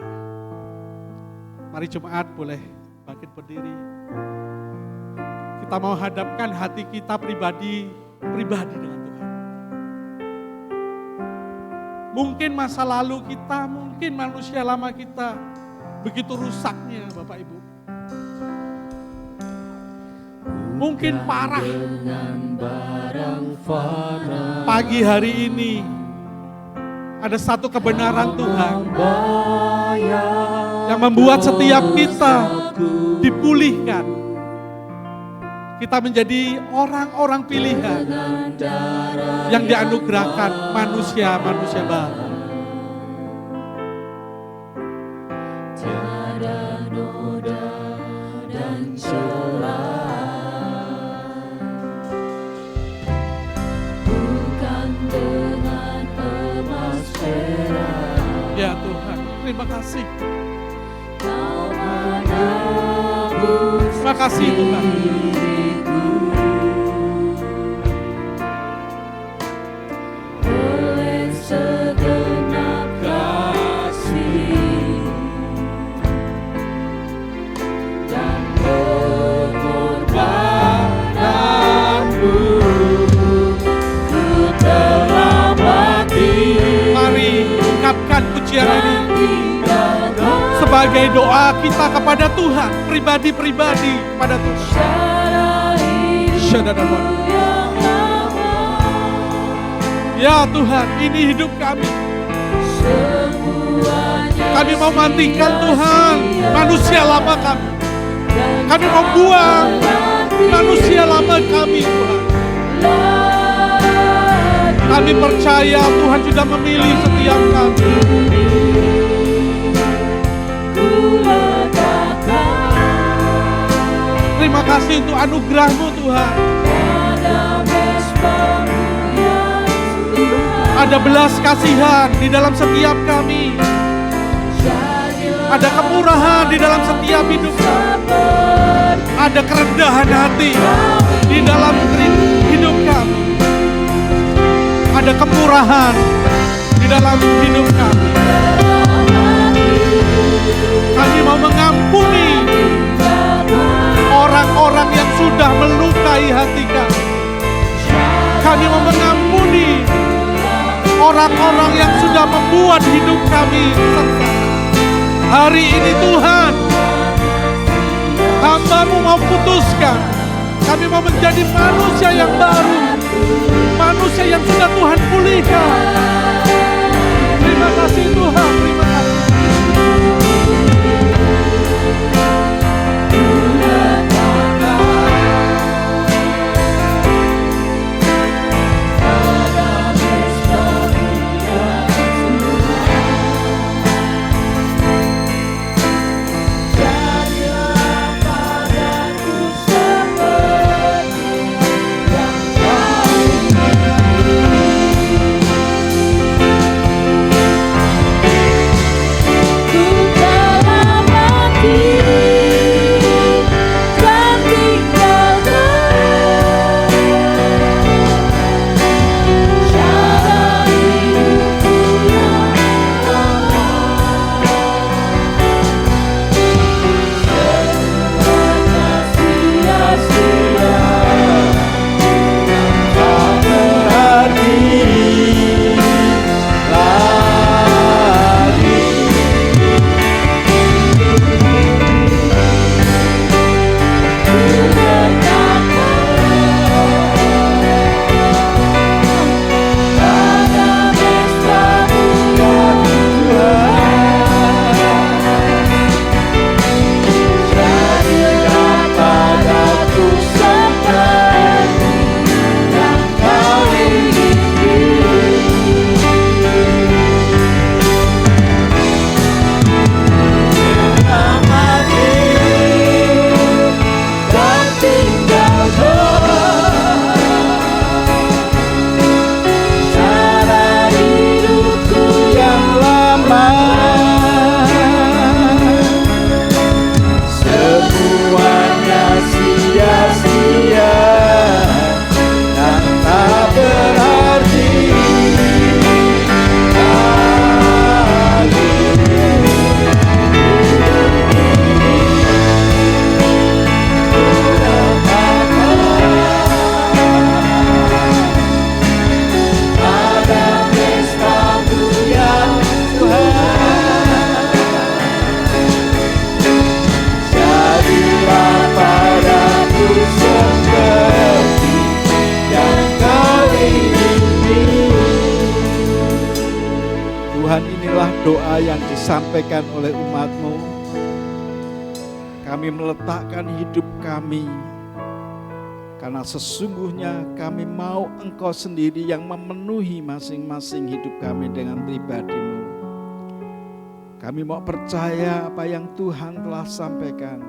Mari jemaat boleh bangkit berdiri. Kita mau hadapkan hati kita pribadi dengan Tuhan. Mungkin masa lalu kita, mungkin manusia lama kita begitu rusaknya Bapak Ibu. Mungkin parah. Pagi hari ini ada satu kebenaran Tuhan yang membuat setiap kita dipulihkan. Kita menjadi orang-orang pilihan yang dianugerahkan manusia-manusia baru. Tiada noda dan celah, bukan dengan emas perak. Ya Tuhan, terima kasih. Kau menebus Terima kasih Tuhan. oleh segenap kasih dan pengorbananmu, ku telah mati. Mari ungkapkan pujian ini sebagai doa kita kepada Tuhan, pribadi-pribadi kepada Tuhan. Ya Tuhan, ini hidup kami. Kami mau matikan Tuhan manusia lama kami. Kami mau buang manusia lama kami Tuhan. Kami percaya Tuhan sudah memilih setiap kami. Terima kasih untuk anugerah-Mu Tuhan. Ada belas kasihan di dalam setiap kami. Ada kemurahan di dalam setiap hidup kami. Ada kerendahan hati di dalam hidup kami. Ada kemurahan di dalam hidup kami. Kami mau mengampuni orang-orang yang sudah melukai hati kami. Kami mau mengampuni orang-orang yang sudah membuat hidup kami sengsara. Hari ini Tuhan, hamba-Mu mau putuskan. Kami mau menjadi manusia yang baru. Manusia yang sudah Tuhan pulihkan. Terima kasih Tuhan, terima kasih. Tuhan, inilah doa yang disampaikan oleh umat-Mu. Kami meletakkan hidup kami, karena sesungguhnya kami mau Engkau sendiri yang memenuhi masing-masing hidup kami dengan pribadi-Mu. Kami mau percaya apa yang Tuhan telah sampaikan.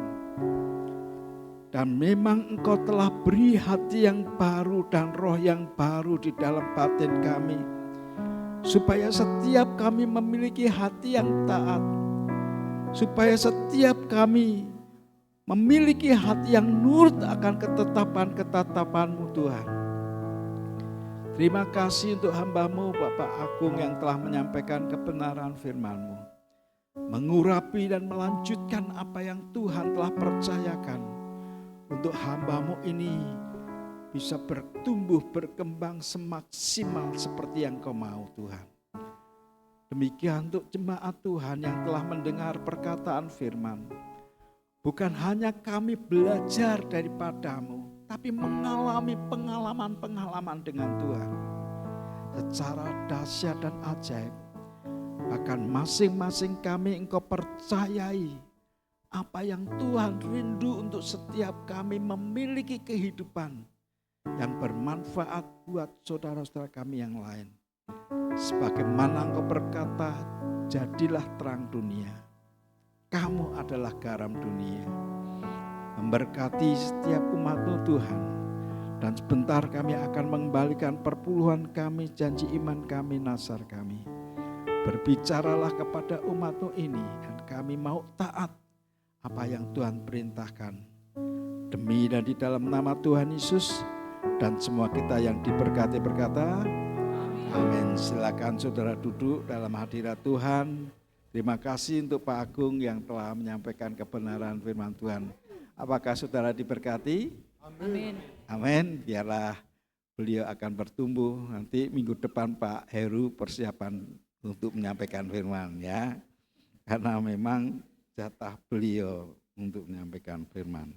Dan memang Engkau telah beri hati yang baru dan roh yang baru di dalam batin kami, supaya setiap kami memiliki hati yang taat, supaya setiap kami memiliki hati yang nurut akan ketetapan-ketetapan-Mu Tuhan. Terima kasih untuk hamba-Mu Bapak Agung yang telah menyampaikan kebenaran firman-Mu, mengurapi dan melanjutkan apa yang Tuhan telah percayakan untuk hamba-Mu ini bisa bertumbuh, berkembang semaksimal seperti yang Kau mau Tuhan. Demikian untuk jemaat Tuhan yang telah mendengar perkataan firman. Bukan hanya kami belajar daripada-Mu, tapi mengalami pengalaman-pengalaman dengan Tuhan secara dahsyat dan ajaib. Bahkan masing-masing kami Engkau percayai apa yang Tuhan rindu untuk setiap kami memiliki kehidupan yang bermanfaat buat saudara-saudara kami yang lain. Sebagaimana Engkau berkata, jadilah terang dunia. Kamu adalah garam dunia. Memberkati setiap umat-Mu Tuhan. Dan sebentar kami akan mengembalikan perpuluhan kami, janji iman kami, nasar kami. Berbicaralah kepada umat-Mu ini, dan kami mau taat apa yang Tuhan perintahkan. Demi dan di dalam nama Tuhan Yesus, dan semua kita yang diberkati berkata, amin. Silakan saudara duduk dalam hadirat Tuhan. Terima kasih untuk Pak Agung yang telah menyampaikan kebenaran firman Tuhan. Apakah saudara diberkati? Amin. Amin. Biarlah beliau akan bertumbuh. Nanti minggu depan Pak Heru persiapan untuk menyampaikan firman ya. Karena memang jatah beliau untuk menyampaikan firman.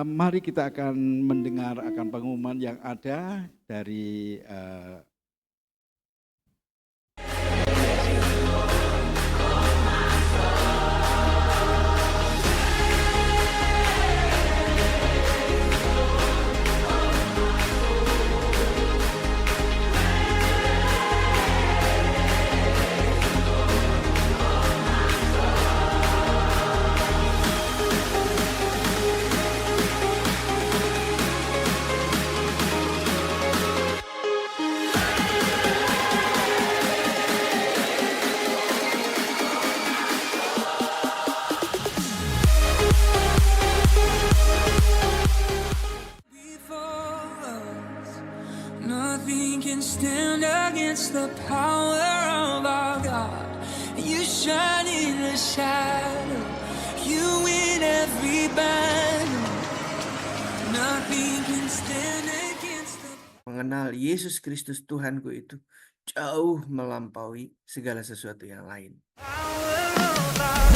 Mari kita akan mendengar akan pengumuman yang ada dari Nothing can stand against the power of our God. You shine in the shadow. You win every battle. Nothing can stand against the... Mengenal Yesus Kristus Tuhanku itu jauh melampaui segala sesuatu yang lain. power of our